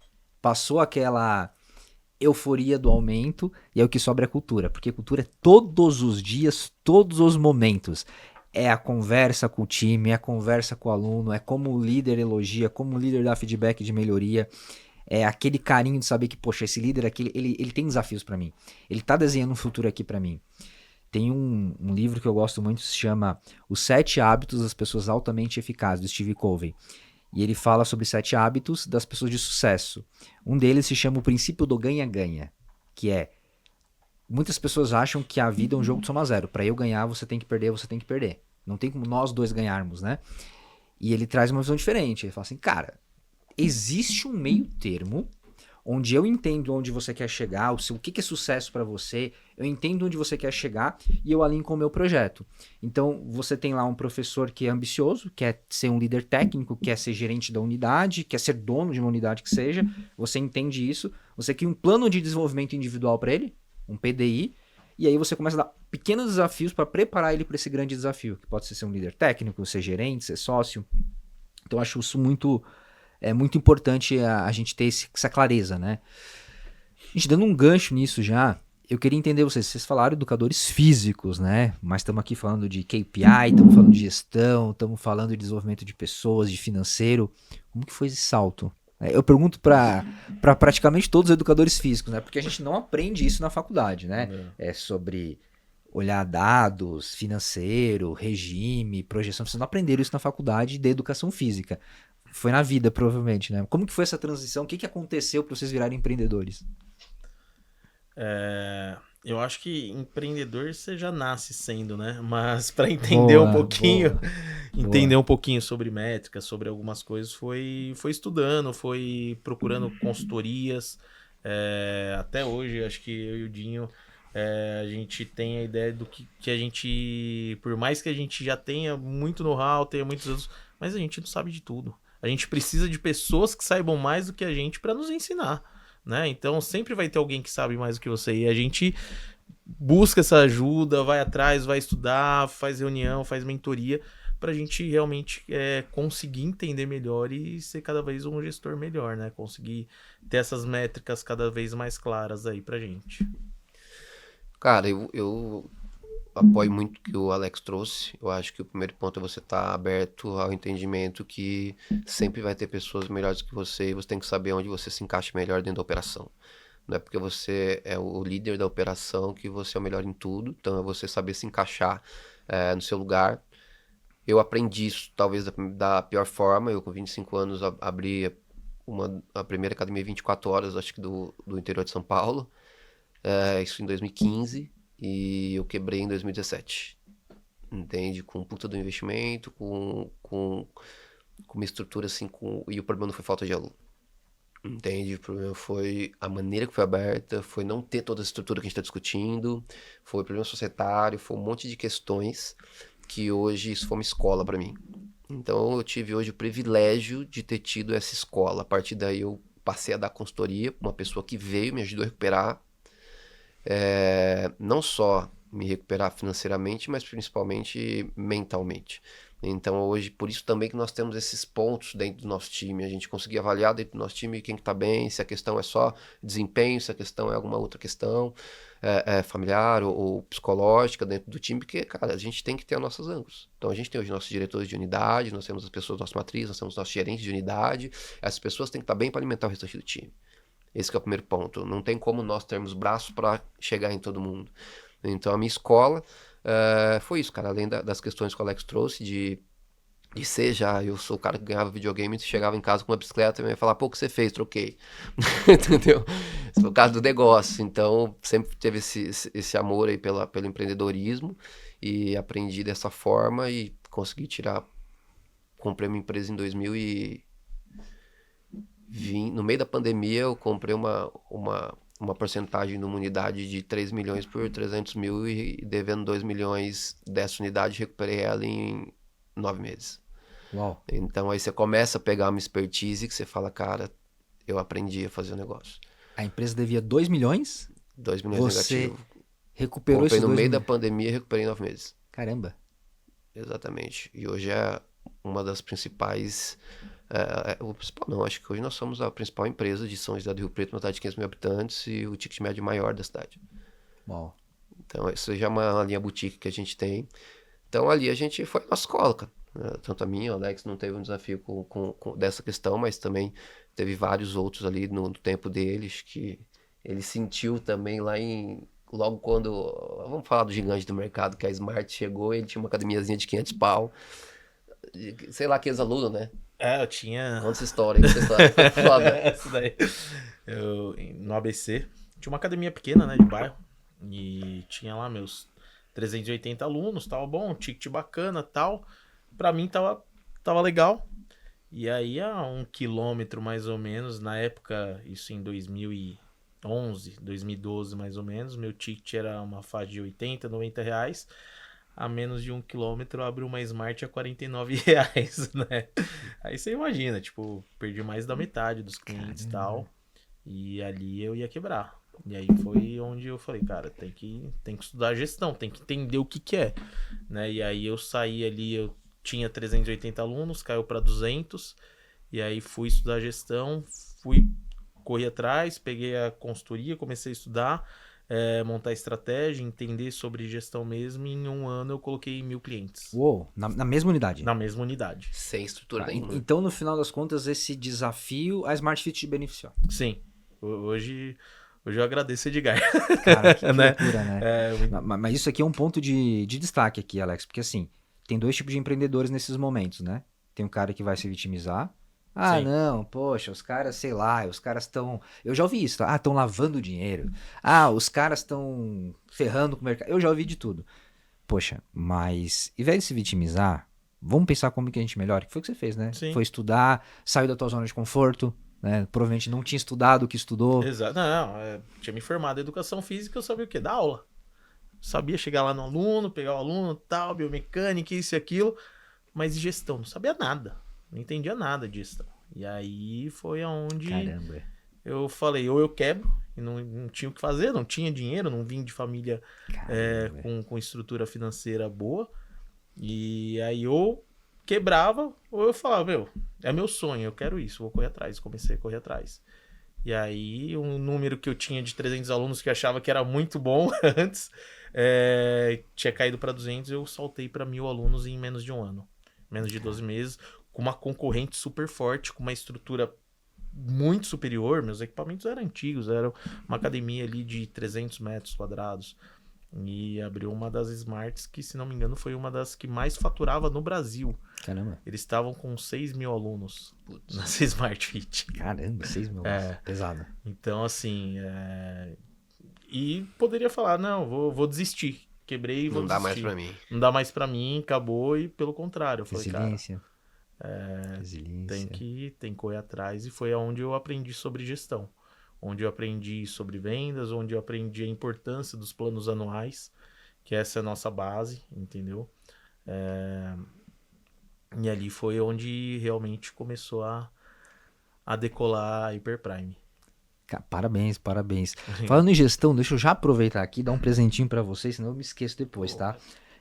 passou aquela euforia do aumento, e aí o que sobra é cultura. Porque cultura é todos os dias, todos os momentos. É a conversa com o time, é a conversa com o aluno, é como o líder elogia, como o líder dá feedback de melhoria. É aquele carinho de saber que, poxa, esse líder aqui, ele tem desafios pra mim. Ele tá desenhando um futuro aqui pra mim. Tem um livro que eu gosto muito, se chama Os 7 Hábitos das Pessoas Altamente Eficazes, do Steve Covey. E ele fala sobre 7 hábitos das pessoas de sucesso. Um deles se chama o princípio do ganha-ganha, que é, muitas pessoas acham que a vida é um jogo de soma zero. Pra eu ganhar, você tem que perder, você tem que perder. Não tem como nós dois ganharmos, né? E ele traz uma visão diferente. Ele fala assim, cara, existe um meio termo onde eu entendo onde você quer chegar, o que é sucesso para você, eu entendo onde você quer chegar e eu alinho com o meu projeto. Então, você tem lá um professor que é ambicioso, quer ser um líder técnico, quer ser gerente da unidade, quer ser dono de uma unidade que seja, você entende isso, você cria um plano de desenvolvimento individual para ele, um PDI, e aí você começa a dar pequenos desafios para preparar ele para esse grande desafio, que pode ser um líder técnico, ser gerente, ser sócio. Então, eu acho isso muito importante a gente ter essa clareza, né? A gente dando um gancho nisso já, eu queria entender vocês falaram educadores físicos, né? Mas estamos aqui falando de KPI, estamos falando de gestão, estamos falando de desenvolvimento de pessoas, de financeiro. Como que foi esse salto? Eu pergunto para praticamente todos os educadores físicos, né? Porque a gente não aprende isso na faculdade, né? É sobre olhar dados, financeiro, regime, projeção. Vocês não aprenderam isso na faculdade de educação física. Foi na vida, provavelmente, né? Como que foi essa transição? O que aconteceu para vocês virarem empreendedores? Eu acho que empreendedor você já nasce sendo, né? Mas para entender um pouquinho sobre métricas, sobre algumas coisas, foi estudando, foi procurando consultorias. Até hoje, acho que eu e o Dinho, a gente tem a ideia do que a gente, por mais que a gente já tenha muito know-how, tenha muitos anos, mas a gente não sabe de tudo. A gente precisa de pessoas que saibam mais do que a gente para nos ensinar, né? Então sempre vai ter alguém que sabe mais do que você e a gente busca essa ajuda, vai atrás, vai estudar, faz reunião, faz mentoria para a gente realmente conseguir entender melhor e ser cada vez um gestor melhor, né? Conseguir ter essas métricas cada vez mais claras aí pra gente. Cara, eu apoio muito o que o Alex trouxe. Eu acho que o primeiro ponto é você estar aberto ao entendimento que sempre vai ter pessoas melhores que você e você tem que saber onde você se encaixa melhor dentro da operação. Não é porque você é o líder da operação que você é o melhor em tudo, então é você saber se encaixar no seu lugar. Eu aprendi isso talvez da pior forma. Eu com 25 anos abri a primeira academia 24 horas, acho que do interior de São Paulo. Isso em 2015. E eu quebrei em 2017, entende? Com um puta do investimento, com uma estrutura assim, e o problema não foi falta de aluno, entende? O problema foi a maneira que foi aberta, foi não ter toda a estrutura que a gente está discutindo, foi problema societário, foi um monte de questões que hoje isso foi uma escola para mim. Então eu tive hoje o privilégio de ter tido essa escola. A partir daí eu passei a dar consultoria para uma pessoa que veio, me ajudou a recuperar. Não só me recuperar financeiramente, mas principalmente mentalmente. Então hoje, por isso também que nós temos esses pontos dentro do nosso time, a gente conseguir avaliar dentro do nosso time quem que tá bem, se a questão é só desempenho, se a questão é alguma outra questão familiar ou psicológica dentro do time, porque, cara, a gente tem que ter os nossos ângulos. Então a gente tem hoje nossos diretores de unidade, nós temos as pessoas da nossa matriz, nós temos nossos gerentes de unidade, essas pessoas têm que estar bem para alimentar o restante do time. Esse que é o primeiro ponto. Não tem como nós termos braços para chegar em todo mundo. Então a minha escola foi isso, cara. Além das questões que o Alex trouxe de ser já, eu sou o cara que ganhava videogame, chegava em casa com uma bicicleta e ia falar, pô, o que você fez? Troquei. Entendeu? Esse foi o caso do negócio. Então sempre teve esse amor aí pelo empreendedorismo e aprendi dessa forma e consegui comprei uma empresa em 2020. No meio da pandemia eu comprei uma porcentagem de uma unidade de 3 milhões por 300 mil e devendo 2 milhões dessa unidade, recuperei ela em 9 meses. Uau. Então aí você começa a pegar uma expertise que você fala, cara, eu aprendi a fazer o negócio. A empresa devia 2 milhões? 2 milhões Você negativo. recuperou Comprei esses no 2 meio da milhões? pandemia e recuperei em 9 meses. Caramba. Exatamente. E hoje é uma das principais... o principal não, acho que hoje nós somos a principal empresa de São José do Rio Preto, uma cidade de 500 mil habitantes e o ticket médio maior da cidade. Uau. Então isso já é uma linha boutique que a gente tem. Então ali a gente foi na escola, cara. Tanto a minha, o Alex não teve um desafio com dessa questão, mas também teve vários outros ali no tempo deles que ele sentiu também logo quando, vamos falar do gigante do mercado, que a Smart chegou, ele tinha uma academiazinha de 500 pau, sei lá, que ex-aluno, né? Eu tinha... Conta essa história, foi foda. Essa daí. No ABC, tinha uma academia pequena, né, de bairro, e tinha lá meus 380 alunos, tava bom, ticket bacana, tal. Pra mim tava legal. E aí, a 1 quilômetro mais ou menos, na época, isso em 2011, 2012 mais ou menos, meu ticket era uma faixa de 80, 90 reais. A menos de 1 quilômetro, abriu uma Smart a 49 reais, né? Aí você imagina, tipo, perdi mais da metade dos clientes e tal. E ali eu ia quebrar. E aí foi onde eu falei, cara, tem que estudar gestão, tem que entender o que é, né? E aí eu saí ali, eu tinha 380 alunos, caiu para 200. E aí fui estudar gestão, corri atrás, peguei a consultoria, comecei a estudar, montar estratégia, entender sobre gestão mesmo. E em um ano eu coloquei 1.000 clientes. Uou, na mesma unidade. Na mesma unidade. Sem estrutura nenhuma. Então, no final das contas, esse desafio, a Smart Fit te beneficiou. Sim. Hoje eu agradeço, Edgar. Cara, que Né? loucura, né? Mas isso aqui é um ponto de destaque aqui, Alex, porque assim, tem 2 tipos de empreendedores nesses momentos, né? Tem um cara que vai se vitimizar. Ah, Sim. não, poxa, os caras, sei lá, os caras estão... Eu já ouvi isso, tá? Estão lavando dinheiro. Os caras estão ferrando com o mercado. Eu já ouvi de tudo. Poxa, mas, em vez de se vitimizar, vamos pensar como que a gente melhora. Que foi o que você fez, né? Sim. Foi estudar, saiu da tua zona de conforto, né? Provavelmente não tinha estudado o que estudou. Exato. Não, tinha me formado em educação física, eu sabia o quê? Dar aula. Sabia chegar lá no aluno, pegar o aluno, tal, biomecânica, isso e aquilo. Mas de gestão, não sabia nada. Não entendia nada de gestão. E aí foi aonde Caramba. eu falei, ou eu quebro, e não tinha o que fazer, não tinha dinheiro, não vim de família com estrutura financeira boa. E aí ou quebrava, ou eu falava, é meu sonho, eu quero isso, vou correr atrás. Comecei a correr atrás. E aí um número que eu tinha de 300 alunos que eu achava que era muito bom antes, tinha caído para 200, eu saltei para 1.000 alunos em menos de um ano. Menos de 12 meses, com uma concorrente super forte, com uma estrutura muito superior. Meus equipamentos eram antigos, era uma academia ali de 300 metros quadrados. E abriu uma das Smarts que, se não me engano, foi uma das que mais faturava no Brasil. Caramba. Eles estavam com 6.000 alunos nessa Smart Fit. Caramba, 6 mil. Pesado. Então, assim... E poderia falar, não, vou desistir. Quebrei e vou desistir. Não dá mais pra mim. Não dá mais pra mim, acabou. E pelo contrário, eu falei, Resiliência. Resiliência. Tem que correr atrás. E foi onde eu aprendi sobre gestão. Onde eu aprendi sobre vendas, onde eu aprendi a importância dos planos anuais, que essa é a nossa base, entendeu? E ali foi onde realmente começou a decolar a Hyperprime. Parabéns, parabéns. Falando em gestão, deixa eu já aproveitar aqui e dar um presentinho pra vocês, senão eu me esqueço depois, tá?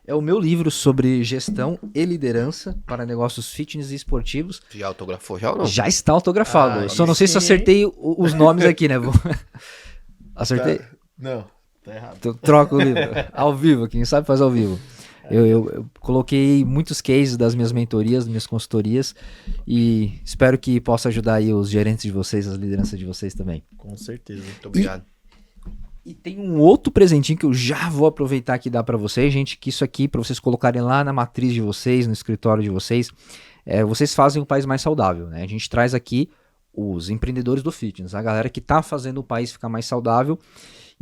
É o meu livro sobre gestão e liderança para negócios fitness e esportivos. Já autografou já ou não? Já está autografado. Ah, Só não sei se sim. acertei os nomes aqui, né? Acertei? Não, tá errado. Então, troca o livro. Ao vivo, quem sabe faz ao vivo. Eu coloquei muitos cases das minhas mentorias, das minhas consultorias e espero que possa ajudar aí os gerentes de vocês, as lideranças de vocês também. Com certeza. Muito obrigado. E tem um outro presentinho que eu já vou aproveitar que dá para vocês, gente, que isso aqui para vocês colocarem lá na matriz de vocês, no escritório de vocês, vocês fazem o país mais saudável, né? A gente traz aqui os empreendedores do fitness, a galera que tá fazendo o país ficar mais saudável.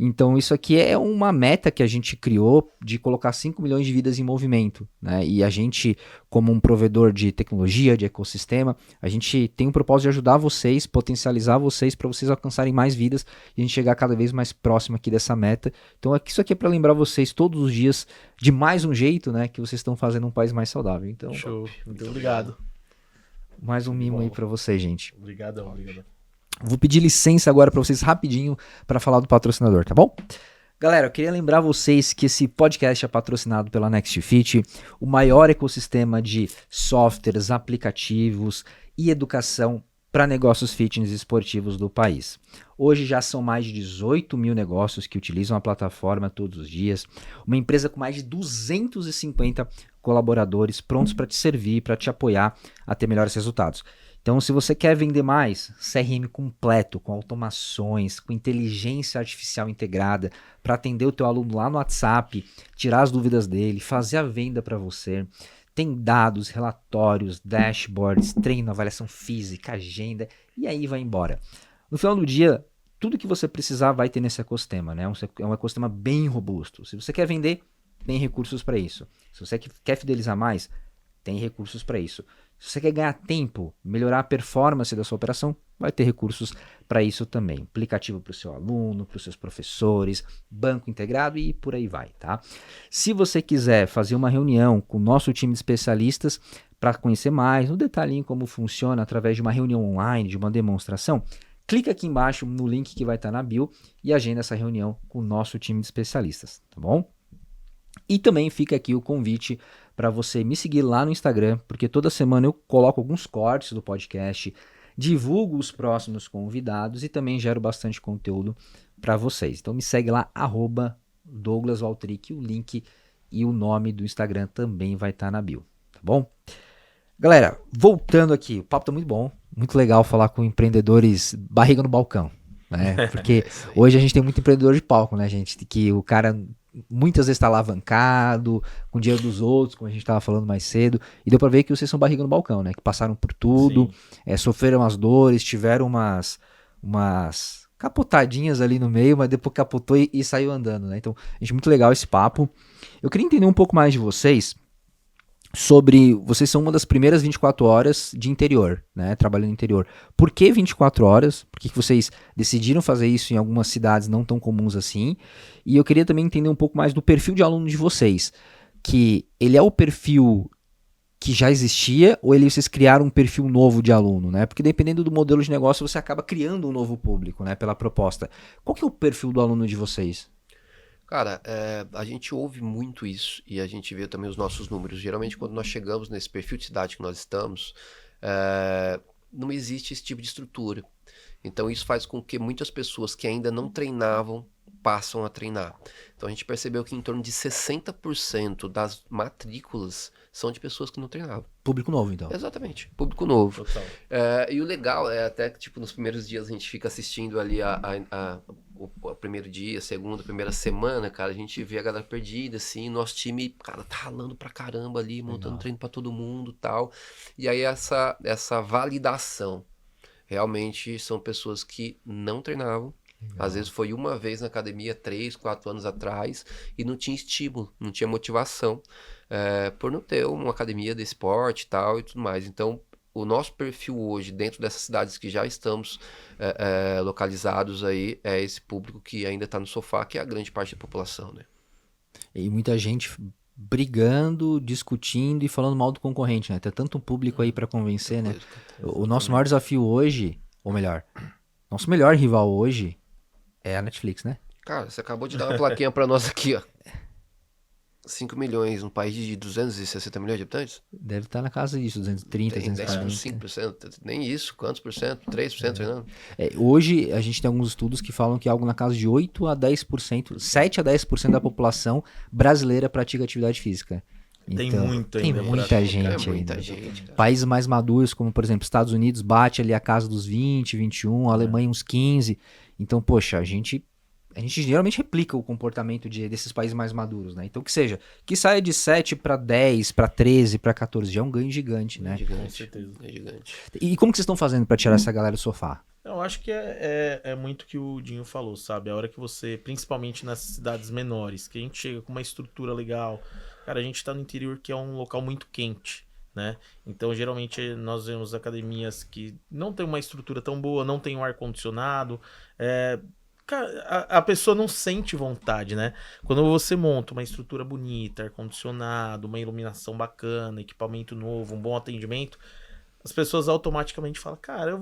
Então isso aqui é uma meta que a gente criou de colocar 5 milhões de vidas em movimento, né? E a gente, como um provedor de tecnologia, de ecossistema, a gente tem o propósito de ajudar vocês, potencializar vocês para vocês alcançarem mais vidas e a gente chegar cada vez mais próximo aqui dessa meta. Então isso aqui é para lembrar vocês todos os dias de mais um jeito, né, que vocês estão fazendo um país mais saudável. Então, Show. Muito obrigado. mais um mimo aí para vocês, gente. Obrigadão. Vou pedir licença agora para vocês rapidinho para falar do patrocinador, tá bom? Galera, eu queria lembrar vocês que esse podcast é patrocinado pela NextFit, o maior ecossistema de softwares, aplicativos e educação para negócios fitness e esportivos do país. Hoje já são mais de 18 mil negócios que utilizam a plataforma todos os dias, uma empresa com mais de 250 colaboradores prontos para te servir, para te apoiar a ter melhores resultados. Então, se você quer vender mais, CRM completo, com automações, com inteligência artificial integrada, para atender o teu aluno lá no WhatsApp, tirar as dúvidas dele, fazer a venda para você. Tem dados, relatórios, dashboards, treino, avaliação física, agenda, e aí vai embora. No final do dia, tudo que você precisar vai ter nesse ecossistema, né? É um ecossistema bem robusto. Se você quer vender, tem recursos para isso. Se você quer fidelizar mais, tem recursos para isso. Se você quer ganhar tempo, melhorar a performance da sua operação, vai ter recursos para isso também. Aplicativo para o seu aluno, para os seus professores, banco integrado e por aí vai, tá? Se você quiser fazer uma reunião com o nosso time de especialistas para conhecer mais, no detalhinho como funciona através de uma reunião online, de uma demonstração, clica aqui embaixo no link que vai estar na bio e agenda essa reunião com o nosso time de especialistas, tá bom? E também fica aqui o convite para você me seguir lá no Instagram, porque toda semana eu coloco alguns cortes do podcast, divulgo os próximos convidados e também gero bastante conteúdo para vocês. Então me segue lá, @DouglasValtric, o link e o nome do Instagram também vai estar na bio, tá bom? Galera, voltando aqui, o papo tá muito bom, muito legal falar com empreendedores barriga no balcão, né? Porque hoje a gente tem muito empreendedor de palco, né, gente? Que o cara muitas vezes está alavancado, com dinheiro dos outros, como a gente estava falando mais cedo, e deu para ver que vocês são barriga no balcão, né? Que passaram por tudo, sofreram as dores, tiveram umas capotadinhas ali no meio, mas depois capotou e saiu andando, né? Então, gente, muito legal esse papo. Eu queria entender um pouco mais de vocês sobre, vocês são uma das primeiras 24 horas de interior, né, trabalhando no interior. Por que 24 horas? Por que vocês decidiram fazer isso em algumas cidades não tão comuns assim? E eu queria também entender um pouco mais do perfil de aluno de vocês, que ele é o perfil que já existia ou vocês criaram um perfil novo de aluno, né? Porque dependendo do modelo de negócio você acaba criando um novo público, né, pela proposta. Qual que é o perfil do aluno de vocês? Cara, a gente ouve muito isso e a gente vê também os nossos números. Geralmente, quando nós chegamos nesse perfil de cidade que nós estamos, não existe esse tipo de estrutura. Então, isso faz com que muitas pessoas que ainda não treinavam passam a treinar. Então, a gente percebeu que em torno de 60% das matrículas são de pessoas que não treinavam. Público novo, então. Exatamente, público novo. Total. E o legal é até que, tipo, nos primeiros dias a gente fica assistindo ali o primeiro dia, primeira semana, cara, a gente vê a galera perdida, assim, nosso time, cara, tá ralando pra caramba ali, montando treino pra todo mundo e tal. E aí essa validação, realmente são pessoas que não treinavam, às vezes foi uma vez na academia 3, 4 anos atrás e não tinha estímulo, não tinha motivação, por não ter uma academia de esporte e tudo mais. Então, o nosso perfil hoje, dentro dessas cidades que já estamos localizados aí, é esse público que ainda está no sofá, que é a grande parte da população, né? E muita gente brigando, discutindo e falando mal do concorrente, né? Tem tanto público aí para convencer, né? O nosso maior desafio hoje, ou melhor, nosso melhor rival hoje é a Netflix, né? Cara, você acabou de dar uma plaquinha para nós aqui, ó. 5 milhões, um país de 260 milhões de habitantes? Deve estar na casa disso, 230, Tem 240. 5%, nem isso, quantos por cento? 3%, Fernando? Hoje a gente tem alguns estudos que falam que algo na casa de 8 a 10%, 7 a 10% da população brasileira pratica atividade física. Tem Então, muito tem ainda. muita pra- gente É muita ainda. gente, cara. Países mais maduros, como por exemplo Estados Unidos, bate ali a casa dos 20, 21, a Alemanha uns 15. Então, poxa, a gente geralmente replica o comportamento desses países mais maduros, né? Então, que saia de 7 para 10, para 13, para 14, já é um ganho gigante, né? É Com gigante, certeza. é gigante. E como que vocês estão fazendo para tirar essa galera do sofá? Eu acho que é muito o que o Dinho falou, sabe? A hora que você, principalmente nas cidades menores, que a gente chega com uma estrutura legal. Cara, a gente tá no interior que é um local muito quente, né? Então, geralmente, nós vemos academias que não tem uma estrutura tão boa, não tem um ar-condicionado. Cara, a pessoa não sente vontade, né? Quando você monta uma estrutura bonita, ar-condicionado, uma iluminação bacana, equipamento novo, um bom atendimento, as pessoas automaticamente falam, cara, eu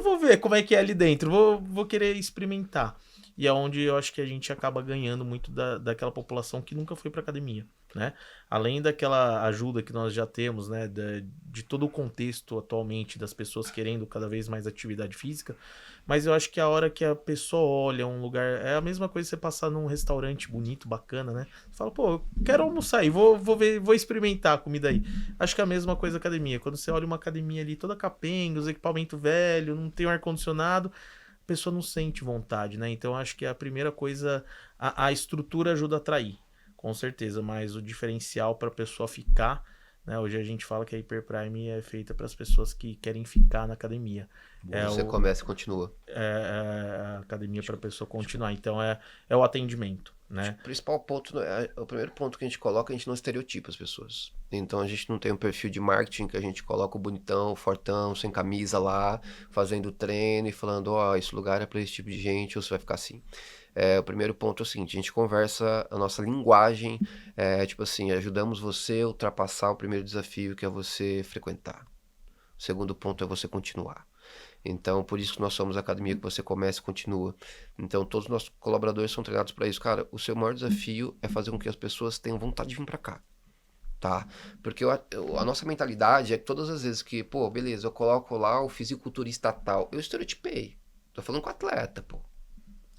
vou ver como é que é ali dentro, vou querer experimentar. E é onde eu acho que a gente acaba ganhando muito daquela população que nunca foi para academia, né? Além daquela ajuda que nós já temos, né, de todo o contexto atualmente das pessoas querendo cada vez mais atividade física, mas eu acho que a hora que a pessoa olha um lugar, é a mesma coisa que você passar num restaurante bonito, bacana, né? Você fala, pô, eu quero almoçar e vou ver, vou experimentar a comida aí. Acho que é a mesma coisa a academia. Quando você olha uma academia ali toda capenga, os equipamentos velhos, não tem um ar-condicionado, a pessoa não sente vontade, né? Então acho que a primeira coisa, a estrutura ajuda a atrair, com certeza, mas o diferencial para a pessoa ficar, né? Hoje a gente fala que a Hyperprime é feita para as pessoas que querem ficar na academia. Você começa e continua. É a academia para a pessoa continuar. Então é o atendimento, né? O principal ponto, o primeiro ponto que a gente coloca, a gente não estereotipa as pessoas. Então a gente não tem um perfil de marketing que a gente coloca o bonitão, o fortão, sem camisa lá, fazendo treino e falando, ó, esse lugar é para esse tipo de gente, ou você vai ficar assim. O primeiro ponto é o seguinte, a gente conversa a nossa linguagem, tipo assim, ajudamos você a ultrapassar o primeiro desafio, que é você frequentar. O segundo ponto é você continuar. Então, por isso que nós somos a academia que você começa e continua. Então, todos os nossos colaboradores são treinados para isso. Cara, o seu maior desafio é fazer com que as pessoas tenham vontade de vir para cá, tá? Porque a nossa mentalidade é que todas as vezes que, pô, beleza, eu coloco lá o fisiculturista tal, eu estereotipei. Tô falando com o atleta, pô.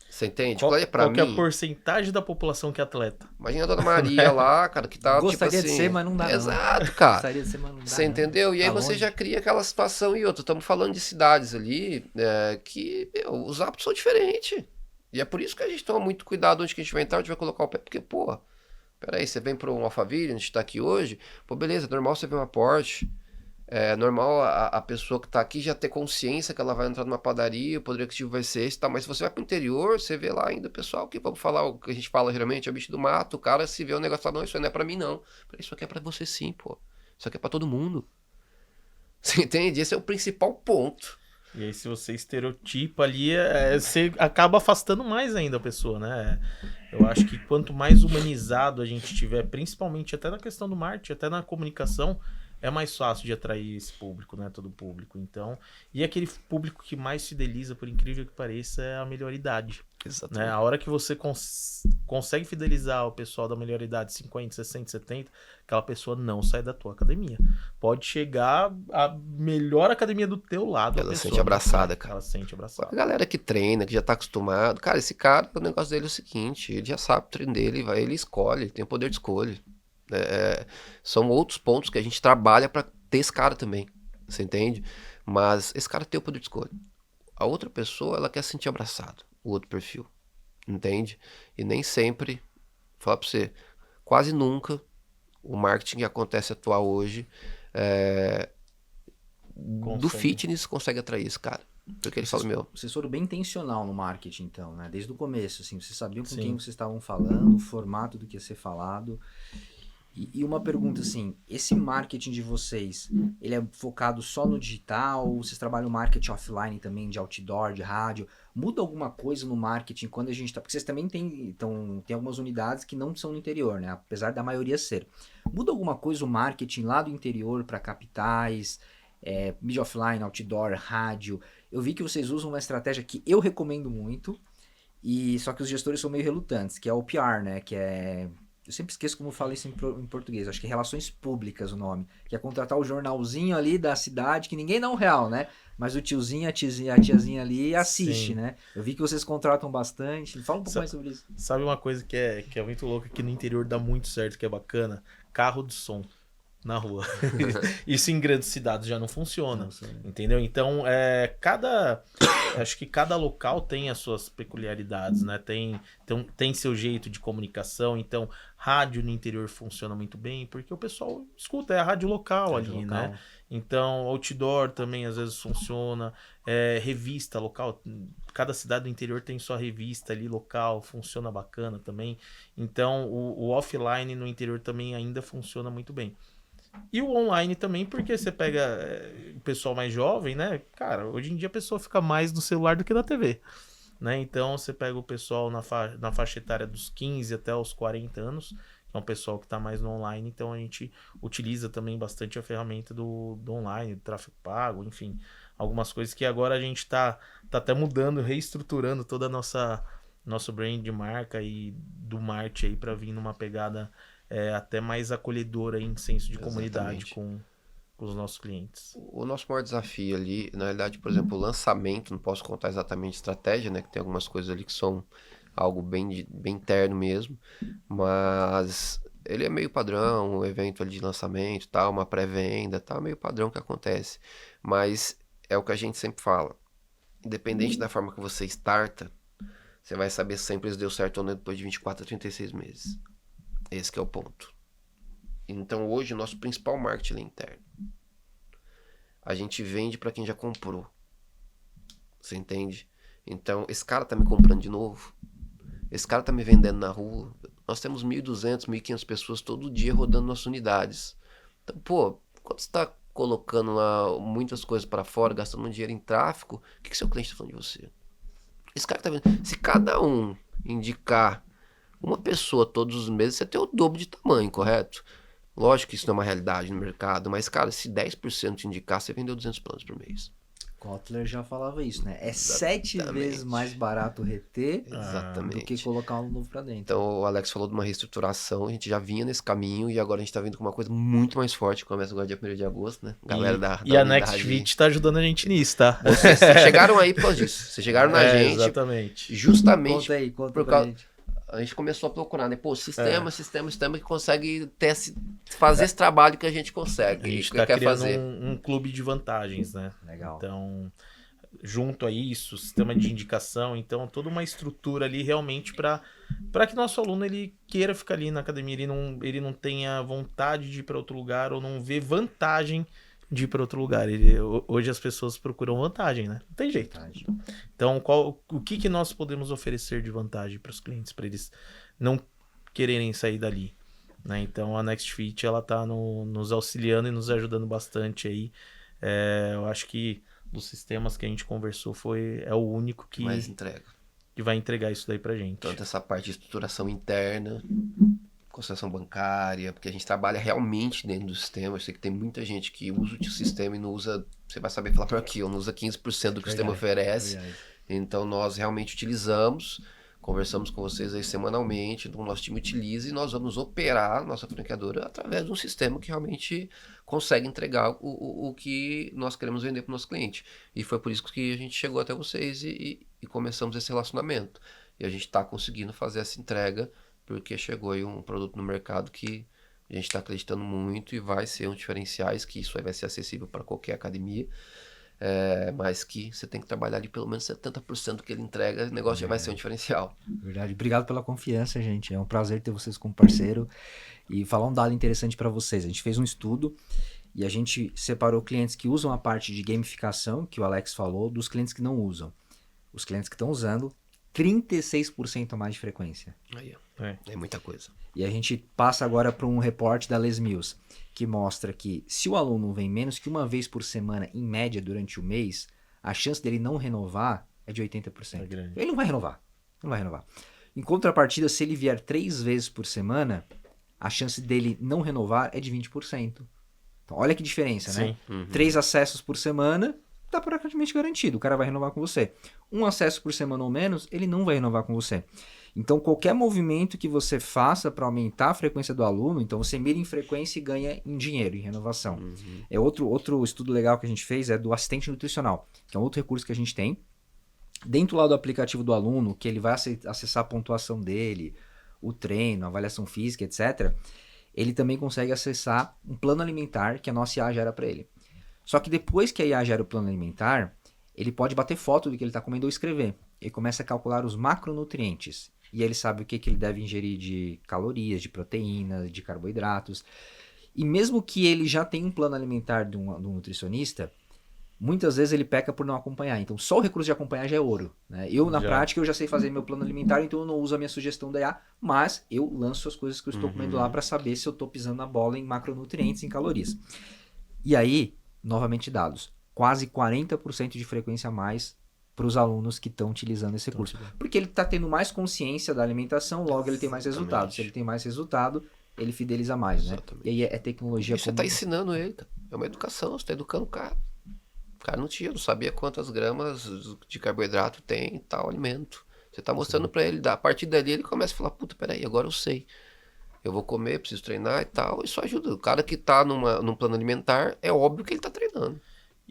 Você entende? Qual Pra que é a mim, porcentagem da população que é atleta? imagina a Dona Maria lá, cara, que tá Gostaria tipo assim... de ser, mas não dá, não. Exato, cara. Gostaria de ser, mas não dá, Você não. entendeu? E aí Tá você longe. já cria aquela situação e outra. Estamos falando de cidades ali que os hábitos são diferentes. E é por isso que a gente toma muito cuidado onde que a gente vai entrar, onde vai colocar o pé. Porque, pô, peraí, você vem para um Alphaville, a gente tá aqui hoje, pô, beleza, é normal você ver uma Porsche. É normal a pessoa que tá aqui já ter consciência que ela vai entrar numa padaria, o poder aquisitivo vai ser esse, tá? Mas se você vai pro interior, você vê lá ainda o pessoal que, vamos falar, o que a gente fala geralmente, é o bicho do mato, o cara se vê o negócio e fala, não, isso não é pra mim não. Isso aqui é pra você sim, pô. Isso aqui é pra todo mundo. Você entende? Esse é o principal ponto. E aí, se você estereotipa ali, você acaba afastando mais ainda a pessoa, né? Eu acho que quanto mais humanizado a gente tiver, principalmente até na questão do marketing, até na comunicação, é mais fácil de atrair esse público, né? Todo público. Então, e aquele público que mais fideliza, por incrível que pareça, é a melhor idade. Né? A hora que você consegue fidelizar o pessoal da melhor idade, 50, 60, 70, aquela pessoa não sai da tua academia. Pode chegar a melhor academia do teu lado. Ela sente abraçada, cara. Ela sente abraçada. A galera que treina, que já tá acostumado, cara, esse cara, o negócio dele é o seguinte, ele já sabe o treino dele, ele escolhe, ele tem o poder de escolha. São outros pontos que a gente trabalha pra ter esse cara também, você entende? Mas esse cara tem o poder de escolha. A outra pessoa, ela quer se sentir abraçado, o outro perfil, entende? E nem sempre, vou falar pra você, quase nunca o marketing que acontece atual hoje do fitness consegue atrair esse cara. Porque ele fala, meu... Vocês foram bem intencional no marketing, então, né? Desde o começo, assim, vocês sabiam com Sim. quem vocês estavam falando, o formato do que ia ser falado. E uma pergunta, assim, esse marketing de vocês, ele é focado só no digital? Vocês trabalham marketing offline também, de outdoor, de rádio? Muda alguma coisa no marketing quando a gente tá... Porque vocês também tem algumas unidades que não são no interior, né? Apesar da maioria ser. Muda alguma coisa o marketing lá do interior para capitais, mídia offline, outdoor, rádio? Eu vi que vocês usam uma estratégia que eu recomendo muito, só que os gestores são meio relutantes, que é o PR, né? Que é Eu sempre esqueço como eu falo isso em português. Acho que é Relações Públicas o nome. Que é contratar o jornalzinho ali da cidade, que ninguém dá um real, né? Mas o tiozinho, a tiazinha ali assiste, Sim. né? Eu vi que vocês contratam bastante. Fala um pouco mais sobre isso. Sabe uma coisa que é muito louca, que no interior dá muito certo, que é bacana? Carro de som na rua. Isso em grandes cidades já não funciona. Entendeu? Então, acho que cada local tem as suas peculiaridades, né? Tem seu jeito de comunicação. Então, rádio no interior funciona muito bem, porque o pessoal escuta, é a rádio local ali, né? Então, outdoor também às vezes funciona. Revista local. Cada cidade do interior tem sua revista ali local, funciona bacana também. Então, o offline no interior também ainda funciona muito bem. E o online também, porque você pega o pessoal mais jovem, né? Cara, hoje em dia a pessoa fica mais no celular do que na TV, né? Então você pega o pessoal na faixa etária dos 15 até os 40 anos, que é um pessoal que está mais no online, então a gente utiliza também bastante a ferramenta do online, do tráfego pago, enfim, algumas coisas que agora a gente está até mudando, reestruturando toda a nosso brand de marca e do marketing aí para vir numa pegada até mais acolhedora em senso de comunidade com os nossos clientes. O nosso maior desafio ali, na realidade, por exemplo, o lançamento, não posso contar exatamente estratégia, né? Que tem algumas coisas ali que são algo bem interno mesmo, mas ele é meio padrão, um evento ali de lançamento, tal, uma pré-venda, tal, meio padrão que acontece. Mas é o que a gente sempre fala. Independente da forma que você starta, você vai saber sempre se deu certo ou não depois de 24 a 36 meses. Esse que é o ponto. Então hoje o nosso principal marketing é interno. A gente vende para quem já comprou. Você entende? Então esse cara tá me comprando de novo. Esse cara tá me vendendo na rua. Nós temos 1.200, 1.500 pessoas todo dia rodando nossas unidades. Então, pô, quando você tá colocando lá muitas coisas para fora, gastando dinheiro em tráfego, o que seu cliente tá falando de você? Esse cara tá vendo. Se cada um indicar uma pessoa todos os meses, você tem o dobro de tamanho, correto? Lógico que isso não é uma realidade no mercado, mas, cara, se 10% te indicar, você vendeu 200 planos por mês. Kotler já falava isso, né? É 7 vezes mais barato reter do que colocar um novo pra dentro. Então, o Alex falou de uma reestruturação, a gente já vinha nesse caminho e agora a gente tá vindo com uma coisa muito mais forte, começa agora dia 1º de agosto, né? Galera e a Next Fit tá ajudando a gente nisso, tá? Vocês chegaram aí por causa disso. Vocês chegaram na gente. Exatamente. Justamente Conta por pra causa... gente. A gente começou a procurar, né? Pô, sistema que consegue fazer esse trabalho que a gente consegue. A gente que tá quer criando fazer. um clube de vantagens, né? Legal. Então, junto a isso, sistema de indicação, então toda uma estrutura ali realmente para que nosso aluno ele queira ficar ali na academia, ele não tenha vontade de ir para outro lugar ou não vê vantagem de ir para outro lugar. Hoje as pessoas procuram vantagem, né? Não tem jeito. Então, o que nós podemos oferecer de vantagem para os clientes, para eles não quererem sair dali, né? Então, a Next Fit, ela tá nos auxiliando e nos ajudando bastante aí. Eu acho que dos sistemas que a gente conversou é o único que Mais entrega. Que vai entregar isso daí pra gente. Tanto essa parte de estruturação interna, concessão bancária, porque a gente trabalha realmente dentro do sistema. Eu sei que tem muita gente que usa o sistema e não usa, você vai saber falar por aqui, não usa 15% do que o sistema oferece. Então nós realmente utilizamos, conversamos com vocês aí semanalmente, o nosso time utiliza e nós vamos operar nossa franqueadora através de um sistema que realmente consegue entregar o que nós queremos vender para o nosso cliente. E foi por isso que a gente chegou até vocês e começamos esse relacionamento. E a gente está conseguindo fazer essa entrega porque chegou aí um produto no mercado que a gente está acreditando muito e vai ser um diferencial, que isso aí vai ser acessível para qualquer academia, mas que você tem que trabalhar ali pelo menos 70% do que ele entrega, o negócio já vai ser um diferencial. Verdade. Obrigado pela confiança, gente. É um prazer ter vocês como parceiro. E falar um dado interessante para vocês. A gente fez um estudo e a gente separou clientes que usam a parte de gamificação, que o Alex falou, dos clientes que não usam. Os clientes que estão usando, 36% a mais de frequência. Aí, é muita coisa. E a gente passa agora para um reporte da Les Mills, que mostra que se o aluno vem menos que uma vez por semana, em média, durante o mês, a chance dele não renovar é de 80%. Ele não vai renovar. Em contrapartida, se ele vier 3 vezes por semana, a chance dele não renovar é de 20%. Então, olha que diferença, né? 3 acessos por semana, tá praticamente garantido. O cara vai renovar com você. 1 acesso por semana ou menos, ele não vai renovar com você. Então, qualquer movimento que você faça para aumentar a frequência do aluno, então você mira em frequência e ganha em dinheiro, em renovação. É outro estudo legal que a gente fez é do assistente nutricional, que é um outro recurso que a gente tem. Dentro lá do aplicativo do aluno, que ele vai acessar a pontuação dele, o treino, a avaliação física, etc., ele também consegue acessar um plano alimentar que a nossa IA gera para ele. Só que depois que a IA gera o plano alimentar, ele pode bater foto do que ele está comendo ou escrever. Ele começa a calcular os macronutrientes. E ele sabe o que ele deve ingerir de calorias, de proteínas, de carboidratos. E mesmo que ele já tenha um plano alimentar de um nutricionista, muitas vezes ele peca por não acompanhar. Então, só o recurso de acompanhar já é ouro. Né? Eu, na prática, eu já sei fazer meu plano alimentar, então eu não uso a minha sugestão da IA, mas eu lanço as coisas que eu estou comendo lá para saber se eu estou pisando na bola em macronutrientes, em calorias. E aí, novamente dados, quase 40% de frequência a mais para os alunos que estão utilizando esse recurso. Porque ele está tendo mais consciência da alimentação, logo ele tem mais resultado. Se ele tem mais resultado, ele fideliza mais, né? E aí é tecnologia. E você está ensinando ele, cara. É uma educação, você está educando o cara. O cara não sabia quantas gramas de carboidrato tem tal alimento. Você está mostrando para ele, a partir dali ele começa a falar, puta, peraí, agora eu sei. Eu vou comer, preciso treinar e tal. Isso ajuda. O cara que está num plano alimentar, é óbvio que ele está treinando.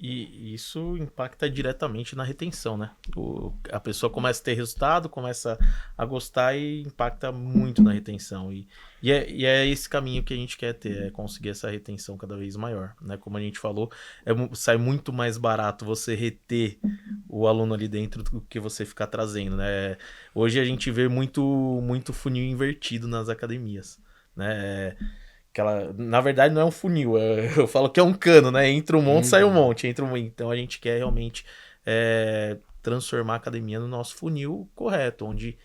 E isso impacta diretamente na retenção, né? A pessoa começa a ter resultado, começa a gostar e impacta muito na retenção. E é esse caminho que a gente quer ter, é conseguir essa retenção cada vez maior, né? Como a gente falou, sai muito mais barato você reter o aluno ali dentro do que você ficar trazendo, né? Hoje a gente vê muito funil invertido nas academias, né? Na verdade não é um funil, eu falo que é um cano, né? Entra um monte, sai um monte. Então a gente quer realmente transformar a academia no nosso funil correto, onde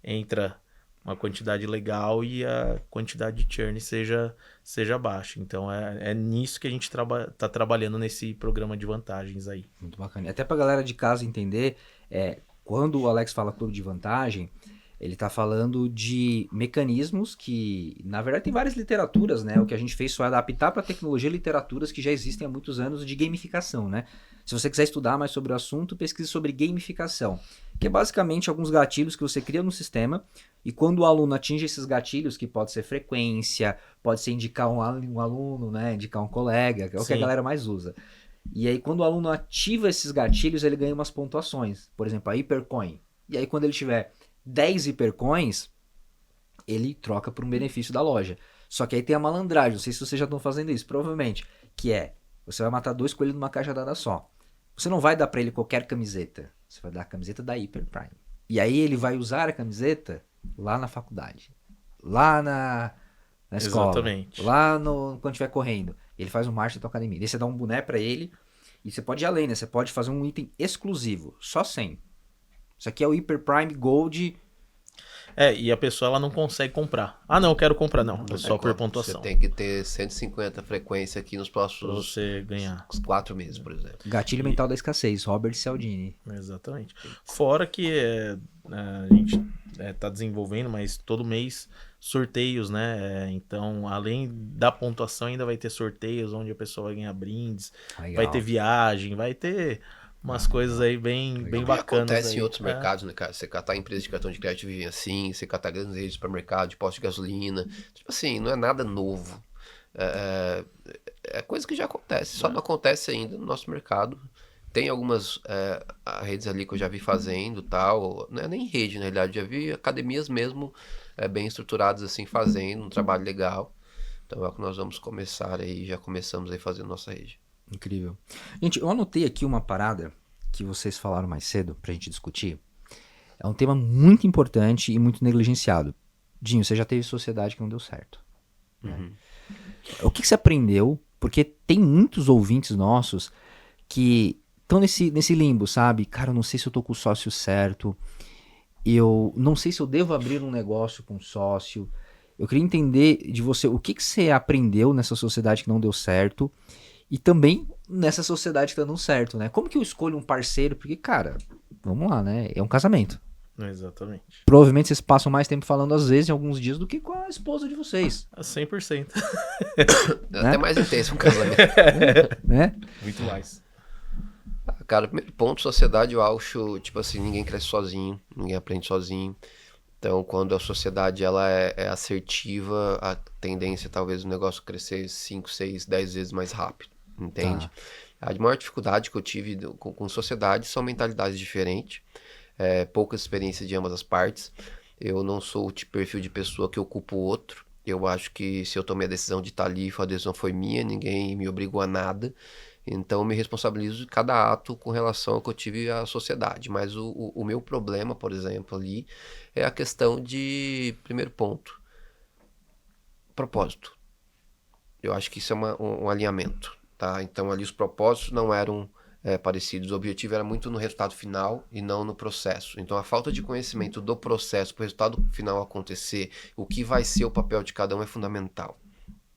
entra uma quantidade legal e a quantidade de churn seja baixa. Então é nisso que a gente tá trabalhando nesse programa de vantagens aí. Muito bacana. Até pra galera de casa entender, quando o Alex fala clube de vantagem, ele está falando de mecanismos que, na verdade, tem várias literaturas, né? O que a gente fez foi adaptar para a tecnologia literaturas que já existem há muitos anos de gamificação, né? Se você quiser estudar mais sobre o assunto, pesquise sobre gamificação, que é basicamente alguns gatilhos que você cria no sistema e quando o aluno atinge esses gatilhos, que pode ser frequência, pode ser indicar um aluno, né? Indicar um colega, que é o que a galera mais usa. E aí, quando o aluno ativa esses gatilhos, ele ganha umas pontuações. Por exemplo, a Hipercoin. E aí, quando ele tiver 10 hipercoins, ele troca por um benefício da loja. Só que aí tem a malandragem, não sei se vocês já estão fazendo isso, provavelmente, que você vai matar 2 coelhos numa cajadada só. Você não vai dar para ele qualquer camiseta, você vai dar a camiseta da Hyperprime. E aí ele vai usar a camiseta lá na faculdade, lá na escola, exatamente, lá quando estiver correndo. Ele faz um marcha da tua academia. Daí você dá um boné para ele e você pode ir além, né? Você pode fazer um item exclusivo, só 100. Isso aqui é o Hyper Prime Gold. E a pessoa ela não consegue comprar. Ah, não, eu quero comprar. Não, é só por pontuação. Você tem que ter 150 frequência aqui nos próximos pra você ganhar. 4 meses, por exemplo. Gatilho mental da escassez, Robert Cialdini. Exatamente. Fora que a gente tá desenvolvendo, mas todo mês sorteios, né? Então, além da pontuação, ainda vai ter sorteios onde a pessoa vai ganhar brindes, vai ter viagem, vai ter umas coisas aí bem bacanas. Acontece aí. em outros mercados, né, cara? Você catar empresas de cartão de crédito vivem assim, você catar grandes redes de supermercado, de posto de gasolina. Tipo assim, não é nada novo. É coisa que já acontece, só não acontece ainda no nosso mercado. Tem algumas redes ali que eu já vi fazendo tal, não é nem rede, na realidade, já vi academias mesmo bem estruturadas assim, fazendo um trabalho legal. Então é o que nós vamos começar aí, já começamos aí fazendo nossa rede. Incrível. Gente, eu anotei aqui uma parada que vocês falaram mais cedo pra gente discutir. É um tema muito importante e muito negligenciado. Dinho, você já teve sociedade que não deu certo. Né? O que você aprendeu? Porque tem muitos ouvintes nossos que estão nesse limbo, sabe? Cara, eu não sei se eu tô com o sócio certo. Eu não sei se eu devo abrir um negócio com sócio. Eu queria entender de você o que você aprendeu nessa sociedade que não deu certo. E também nessa sociedade que tá dando certo, né? Como que eu escolho um parceiro? Porque, cara, vamos lá, né? É um casamento. Exatamente. Provavelmente vocês passam mais tempo falando, às vezes, em alguns dias, do que com a esposa de vocês. 100%. Até mais intenso um casamento. Né? Muito mais. Cara, primeiro ponto, sociedade, eu acho, tipo assim, ninguém cresce sozinho, ninguém aprende sozinho. Então, quando a sociedade ela é assertiva, a tendência é talvez o negócio crescer 5, 6, 10 vezes mais rápido, entende? A maior dificuldade que eu tive com sociedade são mentalidades diferentes, pouca experiência de ambas as partes. Eu não sou o tipo perfil de pessoa que ocupa o outro. Eu acho que se eu tomei a decisão de estar ali, a decisão foi minha, ninguém me obrigou a nada. Então eu me responsabilizo de cada ato com relação ao que eu tive à sociedade. Mas o meu problema, por exemplo, ali, é a questão de, primeiro ponto, propósito. Eu acho que isso é um alinhamento, tá? Então ali os propósitos não eram parecidos. O objetivo era muito no resultado final e não no processo. Então a falta de conhecimento do processo para o resultado final acontecer, o que vai ser o papel de cada um é fundamental,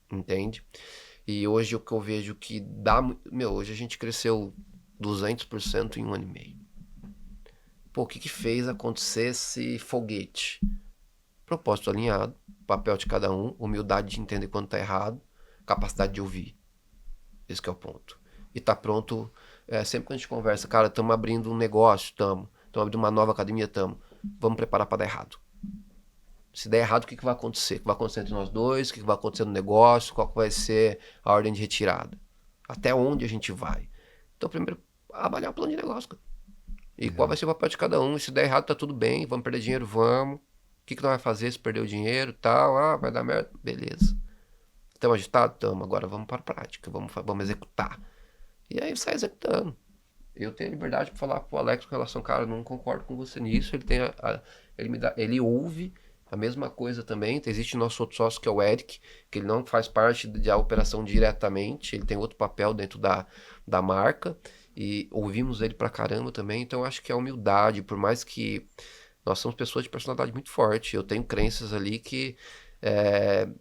entende? E hoje o que eu vejo que dá... hoje a gente cresceu 200% em 1 ano e meio. Pô, o que fez acontecer esse foguete? Propósito alinhado, papel de cada um, humildade de entender quando tá errado, capacidade de ouvir. Esse que é o ponto. E tá pronto, sempre que a gente conversa, cara, estamos abrindo um negócio, estamos abrindo uma nova academia, vamos preparar para dar errado. Se der errado, o que vai acontecer? O que vai acontecer entre nós dois? O que vai acontecer no negócio? Qual vai ser a ordem de retirada? Até onde a gente vai? Então, primeiro, avaliar o plano de negócio, cara. E qual vai ser o papel de cada um? E se der errado, tá tudo bem, vamos perder dinheiro, vamos. O que nós vamos fazer se perder o dinheiro, tal? Vai dar merda, beleza. Estamos agitados? Estamos. Agora vamos para a prática, vamos executar. E aí sai executando. Eu tenho liberdade para falar pro Alex com relação, cara, eu não concordo com você nisso. Ele tem ele ouve a mesma coisa também. Existe nosso outro sócio que é o Eric, que ele não faz parte da operação diretamente, ele tem outro papel dentro da marca. E ouvimos ele pra caramba também. Então eu acho que a humildade, por mais que nós somos pessoas de personalidade muito forte, eu tenho crenças ali que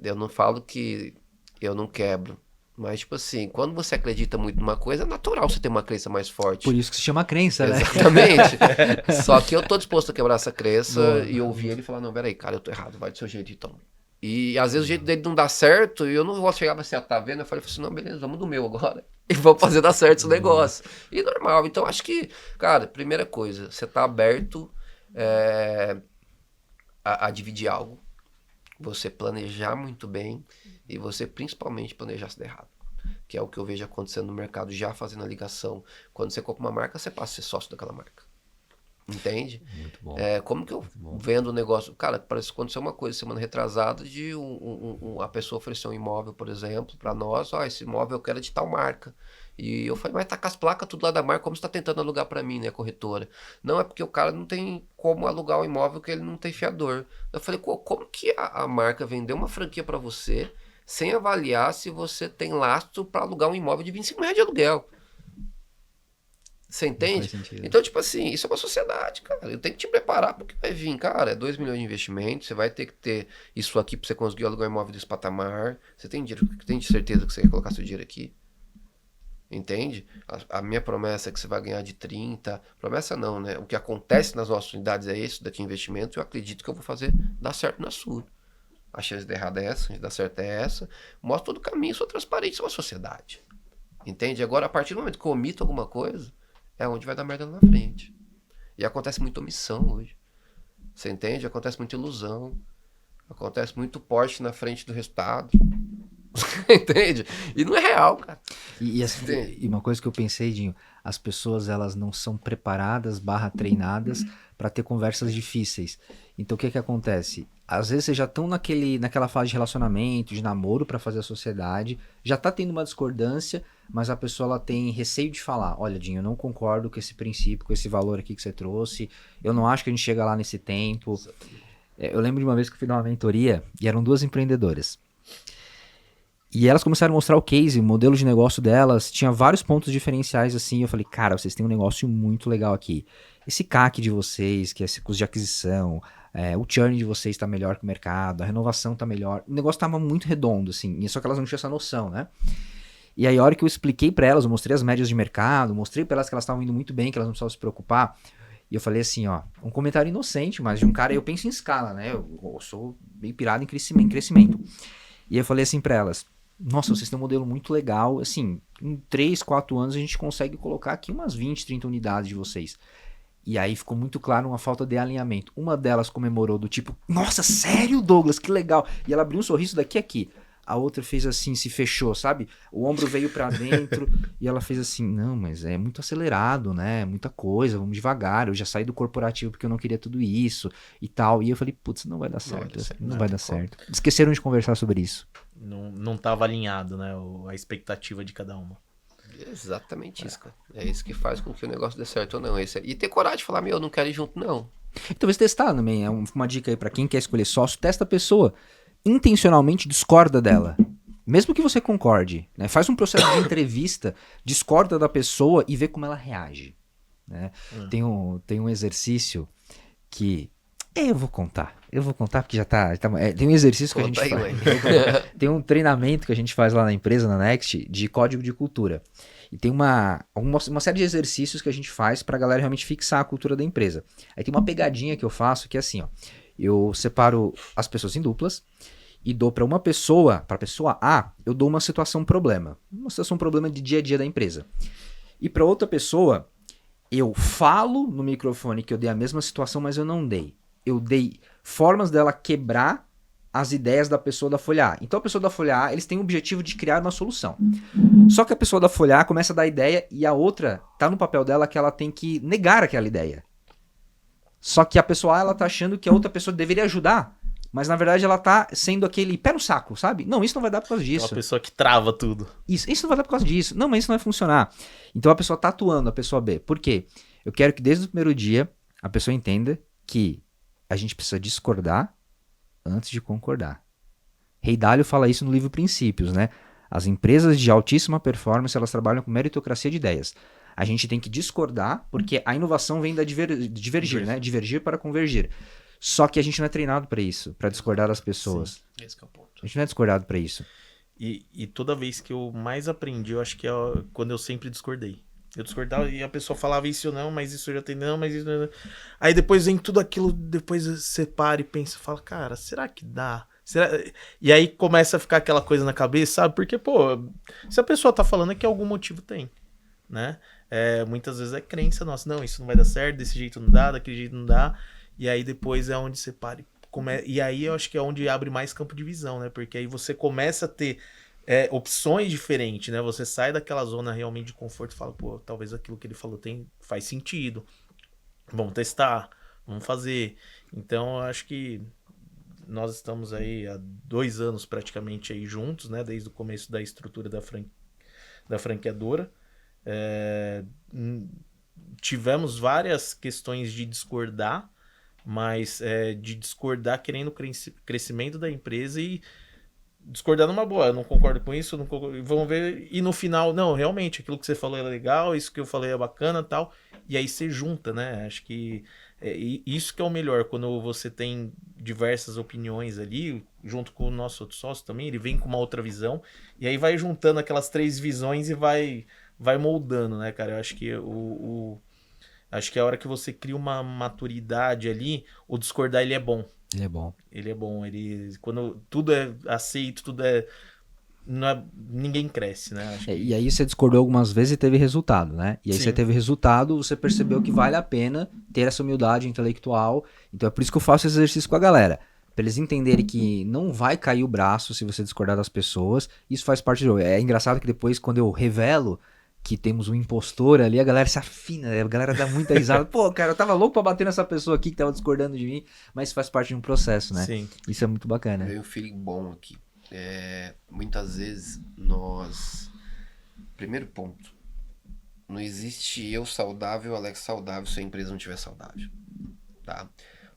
eu não falo que eu não quebro, mas tipo assim, quando você acredita muito numa coisa, é natural você ter uma crença mais forte. Por isso que se chama crença, né? Exatamente. Só que eu tô disposto a quebrar essa crença e ouvir ele falar, não, peraí, cara, eu tô errado, vai do seu jeito então. E às vezes o jeito dele não dá certo e eu não vou chegar pra você, tá vendo? Eu falei assim, não, beleza, vamos do meu agora. E vamos fazer dar certo esse negócio. E normal. Então acho que, cara, primeira coisa, você tá aberto a dividir algo, você planejar muito bem e você principalmente planejar se der errado. Que é o que eu vejo acontecendo no mercado, já fazendo a ligação. Quando você compra uma marca, você passa a ser sócio daquela marca. Entende? Muito bom. Como que eu vendo o negócio? Cara, parece que aconteceu uma coisa semana retrasada de a pessoa ofereceu um imóvel, por exemplo, para nós. Esse imóvel eu quero de tal marca. E eu falei, mas tá com as placas tudo lá da marca, como você tá tentando alugar para mim, né, corretora? Não, é porque o cara não tem como alugar um imóvel que ele não tem fiador. Eu falei, como que a marca vendeu uma franquia para você sem avaliar se você tem lastro para alugar um imóvel de R$25 de aluguel? Você entende? Então, tipo assim, isso é uma sociedade, cara. Eu tenho que te preparar porque vai vir, cara, 2 milhões de investimento, você vai ter que ter isso aqui pra você conseguir alugar um imóvel desse patamar. Você tem dinheiro, tem certeza que você quer colocar seu dinheiro aqui? Entende? A minha promessa é que você vai ganhar de 30. Promessa não, né? O que acontece nas nossas unidades é esse daqui investimento. Eu acredito que eu vou fazer dar certo na sua. A chance de dar errado é essa, a chance de dar certo é essa. Mostra todo o caminho, sou transparente, sou uma sociedade. Entende? Agora, a partir do momento que eu omito alguma coisa, é onde vai dar merda lá na frente. E acontece muita omissão hoje. Você entende? Acontece muita ilusão. Acontece muito porte na frente do resultado. Entende? E não é real, cara. E uma coisa que eu pensei, Dinho, as pessoas elas não são preparadas / treinadas para ter conversas difíceis. Então o que acontece? Às vezes vocês já estão naquela fase de relacionamento, de namoro para fazer a sociedade, já tá tendo uma discordância, mas a pessoa ela tem receio de falar, olha, Dinho, eu não concordo com esse princípio, com esse valor aqui que você trouxe, eu não acho que a gente chega lá nesse tempo. Eu lembro de uma vez que eu fui numa mentoria e eram 2 empreendedoras. E elas começaram a mostrar o case, o modelo de negócio delas, tinha vários pontos diferenciais assim, eu falei, cara, vocês têm um negócio muito legal aqui. Esse CAC de vocês, que é esse custo de aquisição, o churn de vocês tá melhor que o mercado, a renovação tá melhor, o negócio tava muito redondo, assim, só que elas não tinham essa noção, né? E aí a hora que eu expliquei pra elas, eu mostrei as médias de mercado, mostrei pra elas que elas estavam indo muito bem, que elas não precisavam se preocupar, e eu falei assim, ó, um comentário inocente, mas de um cara, eu penso em escala, né? Eu sou bem pirado em crescimento. E eu falei assim pra elas, nossa, vocês têm um modelo muito legal, assim, em 3, 4 anos a gente consegue colocar aqui umas 20, 30 unidades de vocês. E aí ficou muito claro uma falta de alinhamento. Uma delas comemorou do tipo, nossa, sério, Douglas, que legal. E ela abriu um sorriso daqui a aqui. A outra fez assim, se fechou, sabe? O ombro veio pra dentro e ela fez assim, não, mas é muito acelerado, né? Muita coisa, vamos devagar. Eu já saí do corporativo porque eu não queria tudo isso e tal. E eu falei, putz, não vai dar certo. Não vai dar certo. Esqueceram de conversar sobre isso. Não tava alinhado, né? A expectativa de cada uma. Exatamente isso, cara. É isso que faz com que o negócio dê certo ou não. E ter coragem de falar, meu, eu não quero ir junto, não. Então, talvez testar também. É uma dica aí pra quem quer escolher sócio, testa a pessoa. Intencionalmente discorda dela. Mesmo que você concorde, né? Faz um processo de entrevista, discorda da pessoa e vê como ela reage. Né? Tem um exercício que... Eu vou contar porque já tá tem um exercício que Conta a gente aí, faz. Tem um treinamento que a gente faz lá na empresa, na Next, de código de cultura. E tem uma série de exercícios que a gente faz pra galera realmente fixar a cultura da empresa. Aí tem uma pegadinha que eu faço que é assim, ó. Eu separo as pessoas em duplas e dou pra pessoa A, eu dou uma situação problema. Uma situação problema de dia a dia da empresa. E pra outra pessoa, eu falo no microfone que eu dei a mesma situação, mas eu não dei. Eu dei formas dela quebrar as ideias da pessoa da folha A. Então a pessoa da folha A, eles têm o objetivo de criar uma solução. Só que a pessoa da folha A começa a dar ideia e a outra tá no papel dela que ela tem que negar aquela ideia. Só que a pessoa A, ela tá achando que a outra pessoa deveria ajudar, mas na verdade ela tá sendo aquele pé no saco, sabe? Não, isso não vai dar por causa disso. Uma pessoa que trava tudo. Isso não vai dar por causa disso. Não, mas isso não vai funcionar. Então a pessoa tá atuando, a pessoa B. Por quê? Eu quero que desde o primeiro dia a pessoa entenda que a gente precisa discordar antes de concordar. Rei Dalio fala isso no livro Princípios, né? As empresas de altíssima performance, elas trabalham com meritocracia de ideias. A gente tem que discordar, porque a inovação vem da divergir, né? Divergir para convergir. Só que a gente não é treinado para isso, para discordar das pessoas. Sim, esse que é o ponto. A gente não é discordado para isso. E toda vez que eu mais aprendi, eu acho que é quando eu sempre discordei. Eu discordava e a pessoa falava isso não, mas isso eu já tenho, não, mas isso não. Aí depois vem tudo aquilo, depois você para e pensa, fala, cara, será que dá? E aí começa a ficar aquela coisa na cabeça, sabe? Porque, pô, se a pessoa tá falando é que algum motivo tem, né? Muitas vezes é crença nossa, não, isso não vai dar certo, desse jeito não dá, daquele jeito não dá. E aí depois é onde você para e aí eu acho que é onde abre mais campo de visão, né? Porque aí você começa a ter opções diferentes, né? Você sai daquela zona realmente de conforto e fala, pô, talvez aquilo que ele falou faz sentido. Vamos testar, vamos fazer. Então, eu acho que nós estamos aí há 2 anos praticamente aí juntos, né? Desde o começo da estrutura da franqueadora. Tivemos várias questões de discordar, mas de discordar querendo crescimento da empresa e discordar numa boa, eu não concordo com isso, não concordo, vamos ver, e no final, não, realmente, aquilo que você falou é legal, isso que eu falei é bacana, tal, e aí você junta, né, acho que isso que é o melhor, quando você tem diversas opiniões ali, junto com o nosso outro sócio também, ele vem com uma outra visão, e aí vai juntando aquelas 3 visões e vai moldando, né, cara, eu acho que acho que a hora que você cria uma maturidade ali, o discordar ele é bom. Ele é bom. Ele é bom. Quando tudo é aceito, ninguém cresce, né? Acho que... E aí você discordou algumas vezes e teve resultado, né? E aí Sim. você teve resultado, você percebeu que vale a pena ter essa humildade intelectual. Então é por isso que eu faço esse exercício com a galera. Pra eles entenderem que não vai cair o braço se você discordar das pessoas. Isso faz parte do jogo. É engraçado que depois, quando eu revelo que temos um impostor ali, a galera se afina, a galera dá muita risada. Pô, cara, eu tava louco pra bater nessa pessoa aqui que tava discordando de mim, mas faz parte de um processo, né? Sim. Isso é muito bacana. Veio um feeling bom aqui. Muitas vezes Primeiro ponto. Não existe eu saudável, Alex saudável, se a empresa não estiver saudável. Tá?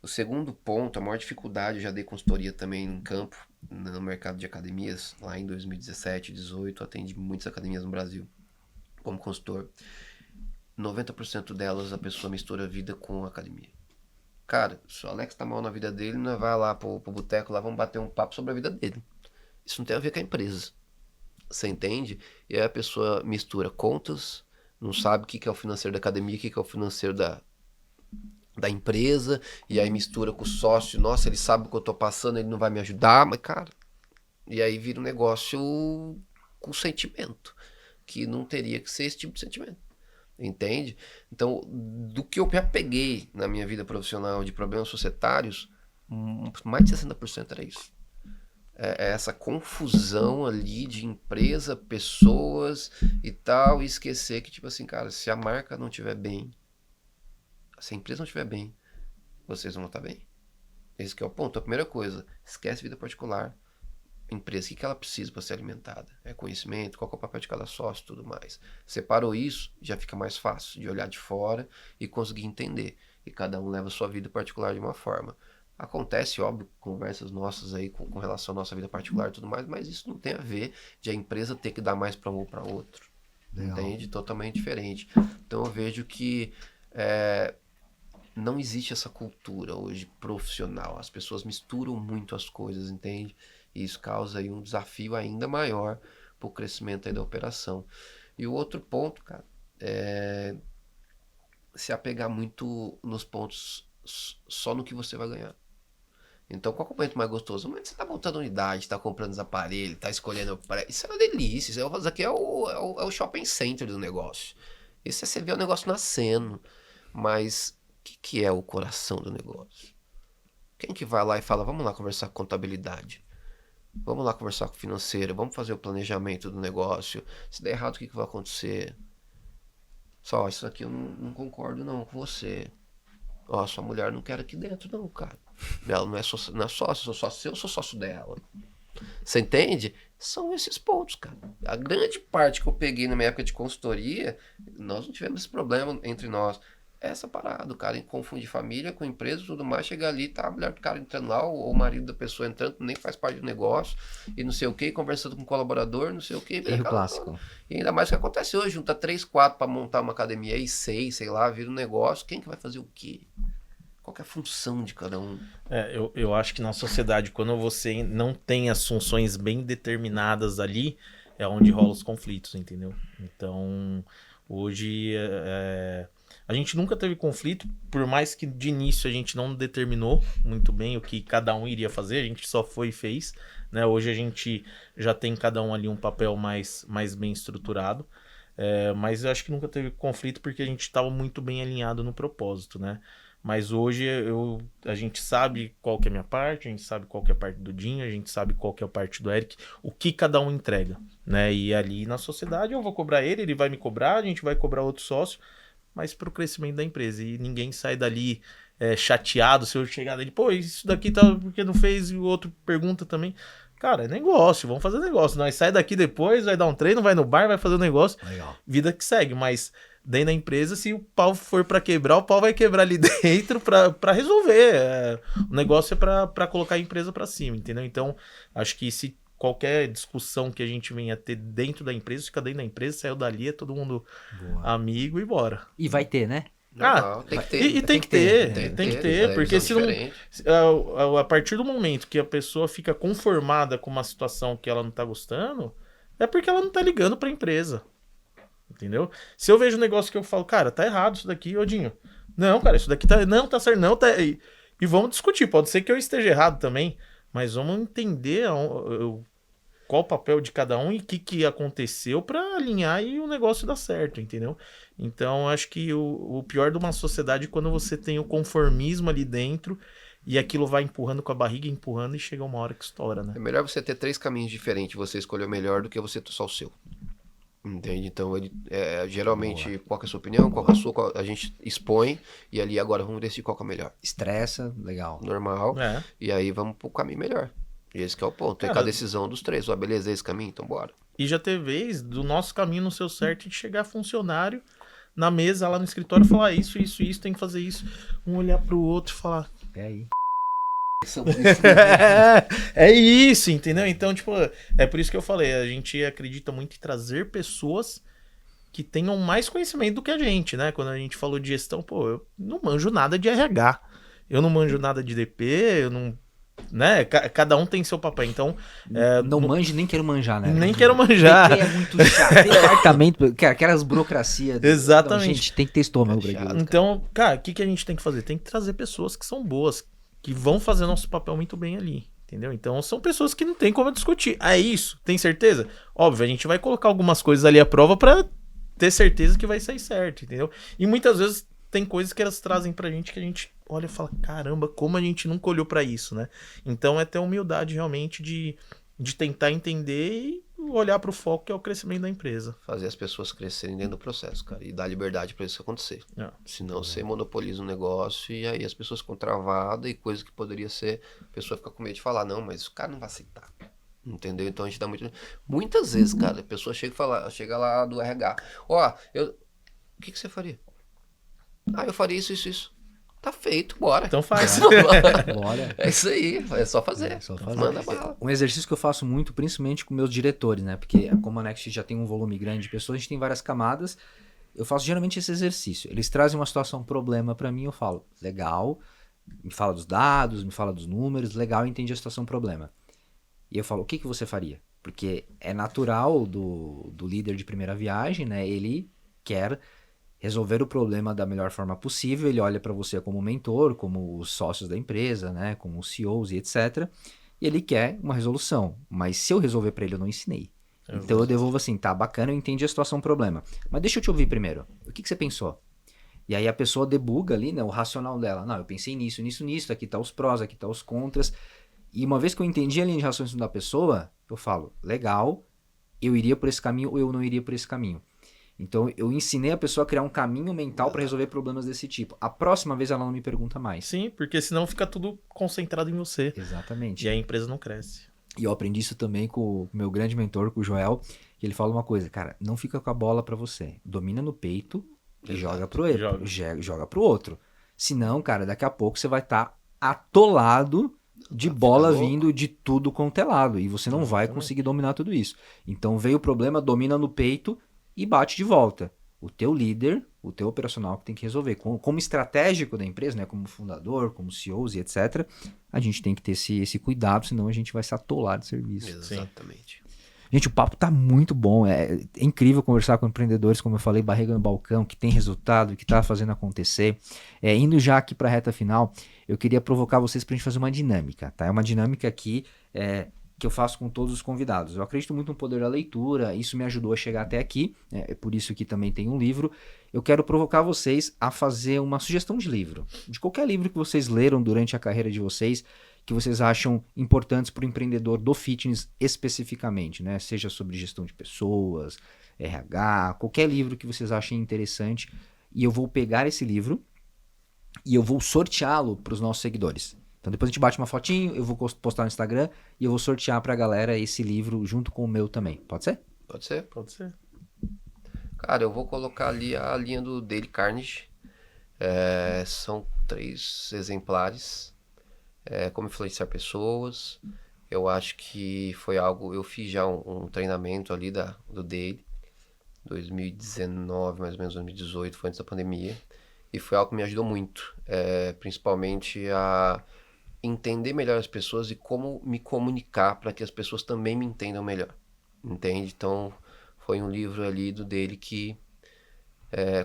O segundo ponto, a maior dificuldade, eu já dei consultoria também em campo, no mercado de academias, lá em 2017, 2018, atendi muitas academias no Brasil. Como consultor, 90% delas a pessoa mistura a vida com a academia. Cara, se o Alex tá mal na vida dele, não vai lá pro boteco, lá vamos bater um papo sobre a vida dele. Isso não tem a ver com a empresa. Você entende? E aí a pessoa mistura contas, não sabe o que é o financeiro da academia, o que é o financeiro da empresa, e aí mistura com o sócio, nossa, ele sabe o que eu tô passando, ele não vai me ajudar, mas cara... E aí vira um negócio com sentimento. Que não teria que ser esse tipo de sentimento. entende? Então, do que eu já peguei na minha vida profissional de problemas societários, mais de 60% era isso. É essa confusão ali de empresa, pessoas e tal, e esquecer que, tipo assim, cara, se a marca não estiver bem, se a empresa não estiver bem, vocês não vão estar bem. Esse que é o ponto. A primeira coisa, esquece vida particular. Empresa, o que ela precisa para ser alimentada? É conhecimento, qual é o papel de cada sócio e tudo mais. Separou isso, já fica mais fácil de olhar de fora e conseguir entender. E cada um leva a sua vida particular de uma forma. Acontece, óbvio, conversas nossas aí com relação à nossa vida particular e tudo mais, mas isso não tem a ver de a empresa ter que dar mais para um ou para outro. Legal. Entende? Totalmente diferente. Então eu vejo que não existe essa cultura hoje profissional. As pessoas misturam muito as coisas, entende? E isso causa aí um desafio ainda maior para o crescimento aí da operação. E o outro ponto, cara, é se apegar muito nos pontos só no que você vai ganhar. Então, qual é o momento mais gostoso? O momento que você está montando unidade, está comprando os aparelhos, está escolhendo... Isso é uma delícia. Isso aqui é o shopping center do negócio. Isso é você ver o negócio nascendo. Mas o que é o coração do negócio? Quem que vai lá e fala, vamos lá conversar com contabilidade? Vamos lá conversar com o financeiro, vamos fazer o planejamento do negócio. Se der errado, o que vai acontecer? Só, isso aqui eu não concordo não com você. Ó, sua mulher não quer aqui dentro não, cara. Ela não é sócio, eu sou sócio, eu sou sócio dela. Você entende? São esses pontos, cara. A grande parte que eu peguei na minha época de consultoria, nós não tivemos esse problema entre nós. Essa parada, o cara confunde família com empresa e tudo mais, chega ali, tá a mulher do cara entrando lá, ou o marido da pessoa entrando, nem faz parte do negócio, e não sei o que, conversando com o colaborador, não sei o que. Erro clássico. E ainda mais o que acontece hoje, junta 3, 4 para montar uma academia e 6, sei lá, vira um negócio, quem que vai fazer o quê? Qual que é a função de cada um? Eu acho que na sociedade, quando você não tem as funções bem determinadas ali, é onde rolam os conflitos, entendeu? Então, hoje... A gente nunca teve conflito, por mais que de início a gente não determinou muito bem o que cada um iria fazer, a gente só foi e fez, né? Hoje a gente já tem cada um ali um papel mais bem estruturado, mas eu acho que nunca teve conflito porque a gente estava muito bem alinhado no propósito, né? Mas hoje a gente sabe qual que é a minha parte, a gente sabe qual que é a parte do Dinho, a gente sabe qual que é a parte do Eric, o que cada um entrega, né? E ali na sociedade eu vou cobrar ele vai me cobrar, a gente vai cobrar outro sócio, mas para o crescimento da empresa. E ninguém sai dali chateado se eu chegar dele, pô, isso daqui tá porque não fez, e o outro pergunta também. Cara, é negócio, vamos fazer negócio. Nós sai daqui depois, vai dar um treino, vai no bar, vai fazer um negócio. Legal. Vida que segue, mas dentro da empresa, se o pau for para quebrar, o pau vai quebrar ali dentro para resolver. O negócio é para colocar a empresa para cima, entendeu? Então, acho que se qualquer discussão que a gente venha ter dentro da empresa, fica dentro da empresa, saiu dali, é todo mundo amigo e bora. E vai ter, né? Tem que ter. E tem que ter, porque se não, a partir do momento que a pessoa fica conformada com uma situação que ela não tá gostando, é porque ela não tá ligando pra empresa. Entendeu? Se eu vejo um negócio que eu falo, cara, tá errado isso daqui, Odinho. Não, cara, isso daqui não tá certo, não, tá... E vamos discutir, pode ser que eu esteja errado também, mas vamos entender qual o papel de cada um e o que aconteceu para alinhar e o negócio dar certo, entendeu? Então, acho que o pior de uma sociedade é quando você tem o conformismo ali dentro e aquilo vai empurrando com a barriga, empurrando e chega uma hora que estoura, né? É melhor você ter 3 caminhos diferentes, você escolher o melhor do que você ter só o seu. Entende? Então, geralmente, qual que é a sua opinião, qual que é a sua, a gente expõe e ali agora vamos decidir qual que é o melhor. Estressa, legal. Normal, e aí vamos pro caminho melhor. E esse que é o ponto, é com a decisão dos 3. Ó, beleza, é esse caminho, então bora. E já teve vez do nosso caminho no seu certo de chegar funcionário na mesa lá no escritório e falar isso, tem que fazer isso. Um olhar pro outro e falar... É aí. É isso, entendeu? Então, tipo, é por isso que eu falei, a gente acredita muito em trazer pessoas que tenham mais conhecimento do que a gente, né? Quando a gente falou de gestão, pô, eu não manjo nada de RH, eu não manjo nada de DP, eu não... Né? Cada um tem seu papel, então... não manjo, nem quero manjar, né? Nem quero manjar. DP é muito chato, departamento, aquelas burocracias. Exatamente. Não, gente, tem que ter estômago pra aquilo. Então, cara, o que a gente tem que fazer? Tem que trazer pessoas que são boas, que vão fazer nosso papel muito bem ali, entendeu? Então, são pessoas que não tem como discutir. É isso, tem certeza? Óbvio, a gente vai colocar algumas coisas ali à prova pra ter certeza que vai sair certo, entendeu? E muitas vezes tem coisas que elas trazem pra gente que a gente olha e fala, caramba, como a gente nunca olhou pra isso, né? Então é ter humildade realmente de tentar entender e olhar pro foco que é o crescimento da empresa. Fazer as pessoas crescerem dentro do processo, cara, e dar liberdade pra isso acontecer. Senão você monopoliza um negócio e aí as pessoas ficam travadas e coisa que poderia ser, a pessoa fica com medo de falar, não, mas o cara não vai aceitar. Entendeu? Então a gente dá muitas vezes, cara, a pessoa chega lá do RH, ó, o que você faria? Ah, eu faria isso. Tá feito, bora. Então faz. Bora. É isso aí, é só fazer. Manda bala. Um exercício que eu faço muito, principalmente com meus diretores, né? Porque como a Next já tem um volume grande de pessoas, a gente tem várias camadas. Eu faço geralmente esse exercício. Eles trazem uma situação, um problema pra mim, eu falo, legal, me fala dos dados, me fala dos números, legal, entendi a situação, problema. E eu falo, o que você faria? Porque é natural do líder de primeira viagem, né? Ele quer resolver o problema da melhor forma possível, ele olha para você como mentor, como os sócios da empresa, né, como os CEOs e etc. E ele quer uma resolução, mas se eu resolver para ele, eu não ensinei. Então eu devolvo assim, tá, bacana, eu entendi a situação, problema. Mas deixa eu te ouvir primeiro, o que você pensou? E aí a pessoa debuga ali, né, o racional dela. Não, eu pensei nisso, aqui tá os prós, aqui tá os contras. E uma vez que eu entendi a linha de raciocínio da pessoa, eu falo, legal, eu iria por esse caminho ou eu não iria por esse caminho. Então, eu ensinei a pessoa a criar um caminho mental para resolver problemas desse tipo. A próxima vez ela não me pergunta mais. Sim, porque senão fica tudo concentrado em você. Exatamente. E a empresa não cresce. E eu aprendi isso também com o meu grande mentor, com o Joel, que ele fala uma coisa, cara, não fica com a bola para você. Domina no peito e joga pro outro. Joga pro outro. Senão, cara, daqui a pouco você vai estar atolado de bola vindo de tudo quanto é lado. E você não vai conseguir dominar tudo isso. Então, veio o problema, domina no peito e bate de volta. O teu líder, o teu operacional que tem que resolver. Como estratégico da empresa, né, como fundador, como CEOs e etc., a gente tem que ter esse cuidado, senão a gente vai se atolar de serviço. Exatamente. Gente, o papo tá muito bom. É incrível conversar com empreendedores, como eu falei, barriga no balcão, que tem resultado, que tá fazendo acontecer. Indo já aqui para a reta final, eu queria provocar vocês pra gente fazer uma dinâmica, tá? É uma dinâmica aqui que eu faço com todos os convidados. Eu acredito muito no poder da leitura, isso me ajudou a chegar até aqui, é por isso que também tem um livro. Eu quero provocar vocês a fazer uma sugestão de livro, de qualquer livro que vocês leram durante a carreira de vocês, que vocês acham importantes para o empreendedor do fitness especificamente, né? Seja sobre gestão de pessoas, RH, qualquer livro que vocês achem interessante, e eu vou pegar esse livro e eu vou sorteá-lo para os nossos seguidores. Então depois a gente bate uma fotinho, eu vou postar no Instagram e eu vou sortear pra galera esse livro junto com o meu também. Pode ser? Pode ser. Pode ser. Cara, eu vou colocar ali a linha do Dale Carnegie. São 3 exemplares. Como influenciar pessoas. Eu acho que foi algo... Eu fiz já um treinamento ali do Dale. 2019, mais ou menos 2018, foi antes da pandemia. E foi algo que me ajudou muito. Principalmente a entender melhor as pessoas e como me comunicar para que as pessoas também me entendam melhor. Entende? Então, foi um livro ali dele que...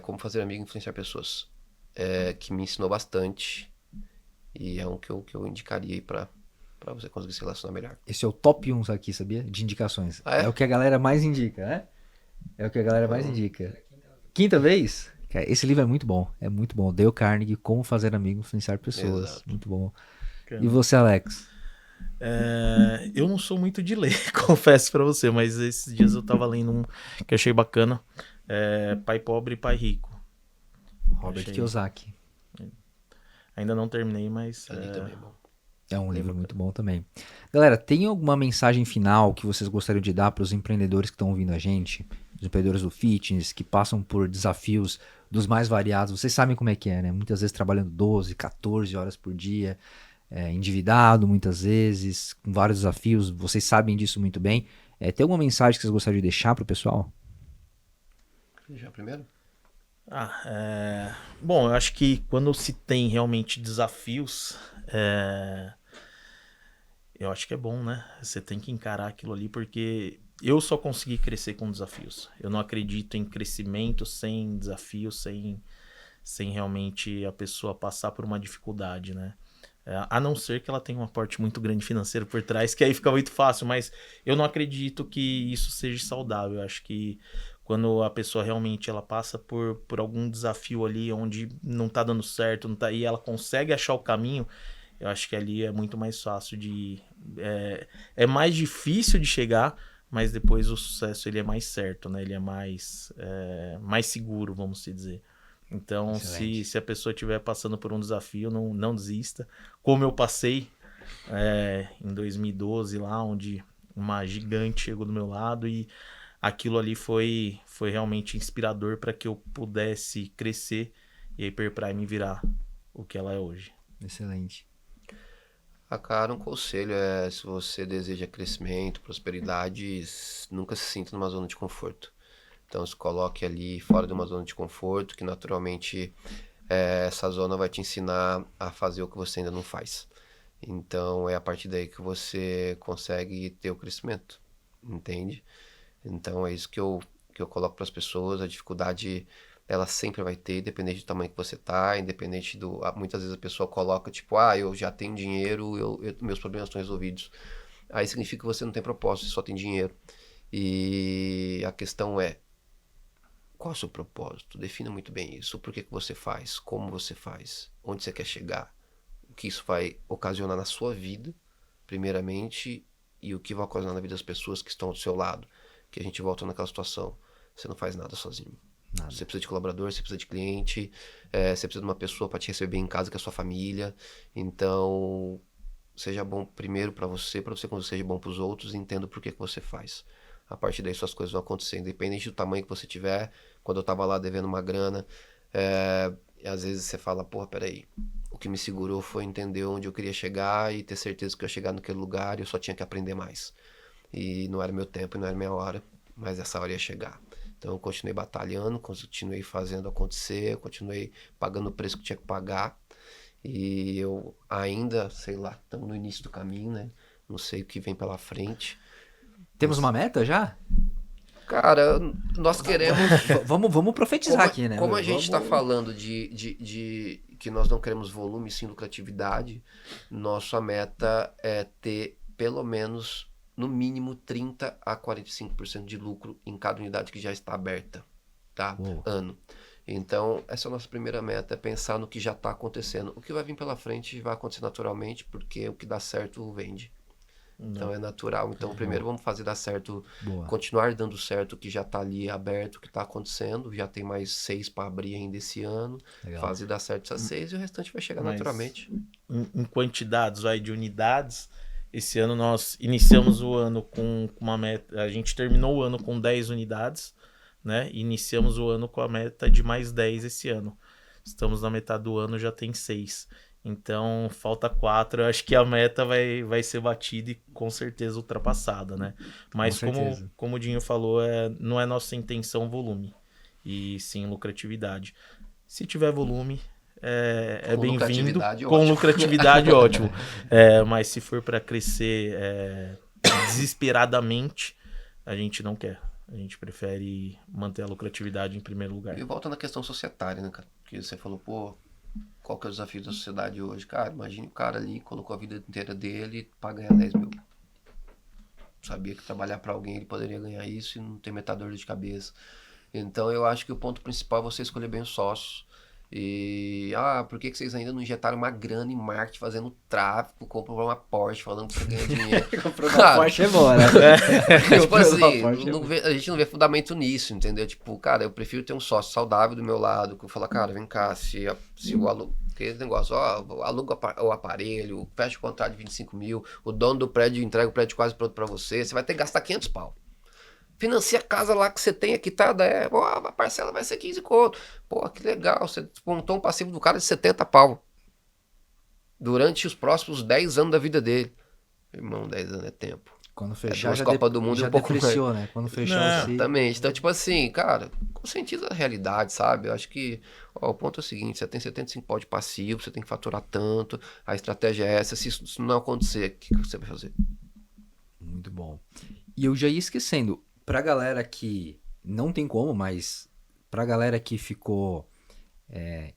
Como fazer amigo e influenciar pessoas. Que me ensinou bastante. E é um que eu indicaria aí para você conseguir se relacionar melhor. Esse é o top 1 aqui, sabia? De indicações. É o que a galera mais indica, né? É o que a galera mais indica. Quinta vez? Cara, esse livro é muito bom. É muito bom. Dale Carnegie, Como Fazer Amigo e Influenciar Pessoas. Exato. Muito bom. E você, Alex? Eu não sou muito de ler, confesso pra você, mas esses dias eu tava lendo um que eu achei bacana. Pai Pobre e Pai Rico. Robert Kiyosaki. Ainda não terminei, mas... também é bom. É um livro muito bom também. Galera, tem alguma mensagem final que vocês gostariam de dar para os empreendedores que estão ouvindo a gente? Os empreendedores do fitness, que passam por desafios dos mais variados. Vocês sabem como é que é, né? Muitas vezes trabalhando 12, 14 horas por dia, endividado muitas vezes, com vários desafios. Vocês sabem disso muito bem. Tem alguma mensagem que vocês gostariam de deixar para o pessoal? Já primeiro? Bom, eu acho que quando se tem realmente desafios... Eu acho que é bom, né? Você tem que encarar aquilo ali, porque eu só consegui crescer com desafios. Eu não acredito em crescimento sem desafios, sem realmente a pessoa passar por uma dificuldade, né? A não ser que ela tenha um aporte muito grande financeiro por trás, que aí fica muito fácil, mas eu não acredito que isso seja saudável. Eu acho que quando a pessoa realmente ela passa por algum desafio ali onde não tá dando certo, não tá, e ela consegue achar o caminho, eu acho que ali é muito mais fácil de... É mais difícil de chegar, mas depois o sucesso ele é mais certo, né? Ele é mais seguro, vamos se dizer. Então, se a pessoa estiver passando por um desafio, não desista. Como eu passei em 2012 lá, onde uma gigante chegou do meu lado e aquilo ali foi realmente inspirador para que eu pudesse crescer e a Hyperprime virar o que ela é hoje. Excelente. Cara, um conselho é, se você deseja crescimento, prosperidade, nunca se sinta numa zona de conforto. Então, se coloque ali fora de uma zona de conforto, que naturalmente essa zona vai te ensinar a fazer o que você ainda não faz. Então, é a partir daí que você consegue ter o crescimento, entende? Então, é isso que eu coloco para as pessoas. A dificuldade, ela sempre vai ter, independente do tamanho que você tá, independente do... Muitas vezes a pessoa coloca, tipo, eu já tenho dinheiro, meus problemas estão resolvidos. Aí significa que você não tem propósito, você só tem dinheiro. E a questão é, qual é o seu propósito? Defina muito bem isso. Por que você faz? Como você faz? Onde você quer chegar? O que isso vai ocasionar na sua vida, primeiramente, e o que vai ocasionar na vida das pessoas que estão ao seu lado. Que a gente volta naquela situação. Você não faz nada sozinho. Nada. Você precisa de colaborador, você precisa de cliente, você precisa de uma pessoa para te receber em casa, que é a sua família. Então, seja bom primeiro para você quando seja bom para os outros, e entenda por que você faz. A partir daí suas coisas vão acontecer, independente do tamanho que você tiver. Quando eu tava lá devendo uma grana, às vezes você fala, peraí, o que me segurou foi entender onde eu queria chegar e ter certeza que eu ia chegar naquele lugar e eu só tinha que aprender mais. E não era meu tempo e não era minha hora, mas essa hora ia chegar. Então eu continuei batalhando, continuei fazendo acontecer, continuei pagando o preço que tinha que pagar. E eu ainda, sei lá, estamos no início do caminho, né? Não sei o que vem pela frente. Temos uma meta já? Cara, nós queremos... Vamos profetizar aqui, né? Como a gente está falando de que nós não queremos volume, sim lucratividade, nossa meta é ter pelo menos, no mínimo, 30% a 45% de lucro em cada unidade que já está aberta, tá? Ano. Então, essa é a nossa primeira meta, é pensar no que já está acontecendo. O que vai vir pela frente vai acontecer naturalmente, porque o que dá certo vende. Então é natural. Então primeiro vamos fazer dar certo, continuar dando certo o que já está ali aberto, o que está acontecendo. Já tem mais 6 para abrir ainda esse ano. Legal. Fazer dar certo essas 6 e o restante vai chegar naturalmente. Em quantidades de unidades, esse ano nós iniciamos o ano com uma meta. A gente terminou o ano com 10 unidades, né? E iniciamos o ano com a meta de mais 10 esse ano. Estamos na metade do ano, já tem 6. Então, falta 4. Eu acho que a meta vai ser batida e com certeza ultrapassada, né? Mas como o Dinho falou, não é nossa intenção volume, e sim lucratividade. Se tiver volume, é bem-vindo. Com lucratividade, ótimo. Mas se for para crescer desesperadamente, a gente não quer. A gente prefere manter a lucratividade em primeiro lugar. E volta na questão societária, né, cara? Porque você falou, qual que é o desafio da sociedade hoje? Cara, imagine o cara ali, colocou a vida inteira dele para ganhar 10 mil. Sabia que trabalhar para alguém ele poderia ganhar isso e não ter metade dor de cabeça. Então eu acho que o ponto principal é você escolher bem os sócios. E, por que vocês ainda não injetaram uma grana em marketing, fazendo tráfego, comprou uma Porsche, falando que você ganha dinheiro? Comprou uma Porsche é bom, né? Tipo assim, a gente não vê fundamento nisso, entendeu? Tipo, cara, eu prefiro ter um sócio saudável do meu lado, que eu falo, cara, vem cá, se o aluno, aquele negócio, aluga o aparelho, fecha o contrato de 25 mil, o dono do prédio entrega o prédio quase pronto pra você vai ter que gastar 500 pau. Financia a casa lá que você tem quitada, a parcela vai ser 15 conto. Que legal, você montou um passivo do cara de 70 pau. Durante os próximos 10 anos da vida dele. Irmão, 10 anos é tempo. Quando fechar, já Copa do Mundo já depreciou, né? Quando fechar exatamente. Então, tipo assim, cara, conscientiza a realidade, sabe? Eu acho que o ponto é o seguinte, você tem 75 pau de passivo, você tem que faturar tanto, a estratégia é essa. Se isso não acontecer, o que você vai fazer? Muito bom. E eu já ia esquecendo, pra galera que não tem como, mas pra galera que ficou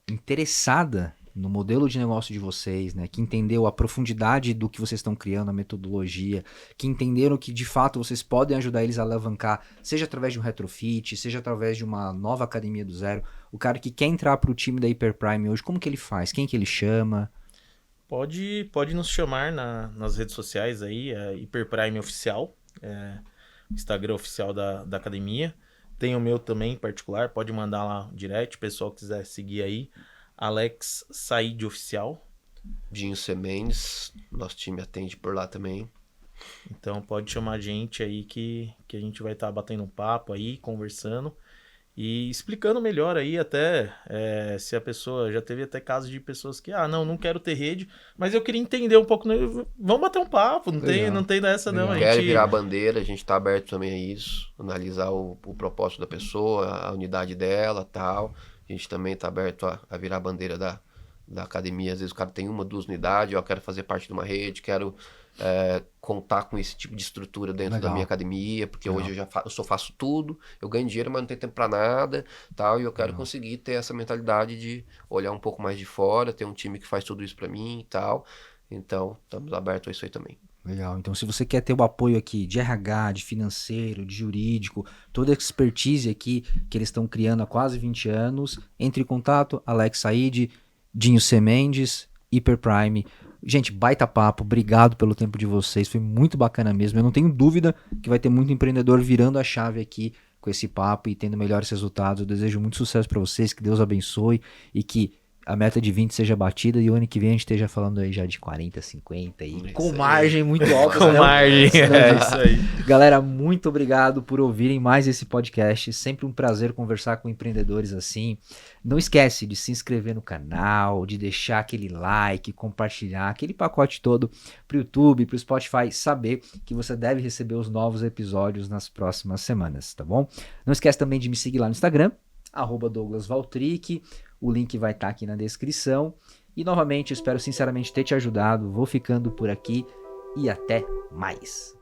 interessada no modelo de negócio de vocês, né, que entendeu a profundidade do que vocês estão criando, a metodologia, que entenderam que de fato vocês podem ajudar eles a alavancar, seja através de um retrofit, seja através de uma nova academia do zero, o cara que quer entrar para o time da Hyperprime hoje, como que ele faz? Quem que ele chama? Pode nos chamar nas redes sociais aí, Hyperprime Oficial, Instagram oficial da academia. Tem o meu também em particular, pode mandar lá direct, o pessoal que quiser seguir aí. Alex Said Oficial. Dinho C. Mendes, nosso time atende por lá também. Então pode chamar a gente aí que a gente vai estar batendo um papo aí, conversando e explicando melhor aí até se a pessoa, já teve até casos de pessoas que, não quero ter rede, mas eu queria entender um pouco, vamos bater um papo, não tem dessa não. A Quer gente... virar bandeira, a gente tá aberto também a isso, analisar o propósito da pessoa, a unidade dela, tal. A gente também tá aberto a virar bandeira da academia. Às vezes o cara tem 1, 2 unidades, eu quero fazer parte de uma rede, quero contar com esse tipo de estrutura dentro da minha academia, porque hoje eu só faço tudo, eu ganho dinheiro, mas não tenho tempo para nada, tal, e eu quero conseguir ter essa mentalidade de olhar um pouco mais de fora, ter um time que faz tudo isso para mim e tal. Então, estamos abertos a isso aí também. Legal, então se você quer ter o apoio aqui de RH, de financeiro, de jurídico, toda a expertise aqui que eles estão criando há quase 20 anos, entre em contato, Alex Said, Dinho C. Mendes, Hyperprime. Gente, baita papo, obrigado pelo tempo de vocês, foi muito bacana mesmo. Eu não tenho dúvida que vai ter muito empreendedor virando a chave aqui com esse papo e tendo melhores resultados. Eu desejo muito sucesso para vocês, que Deus abençoe e que a meta de 20 seja batida e o ano que vem a gente esteja falando aí já de 40, 50 e com margem muito alta. Com margem, é isso aí. Galera, muito obrigado por ouvirem mais esse podcast. Sempre um prazer conversar com empreendedores assim. Não esquece de se inscrever no canal, de deixar aquele like, compartilhar, aquele pacote todo pro YouTube, pro Spotify, saber que você deve receber os novos episódios nas próximas semanas, tá bom? Não esquece também de me seguir lá no Instagram, @DouglasValtric. O link vai estar aqui na descrição. E novamente, espero sinceramente ter te ajudado. Vou ficando por aqui e até mais.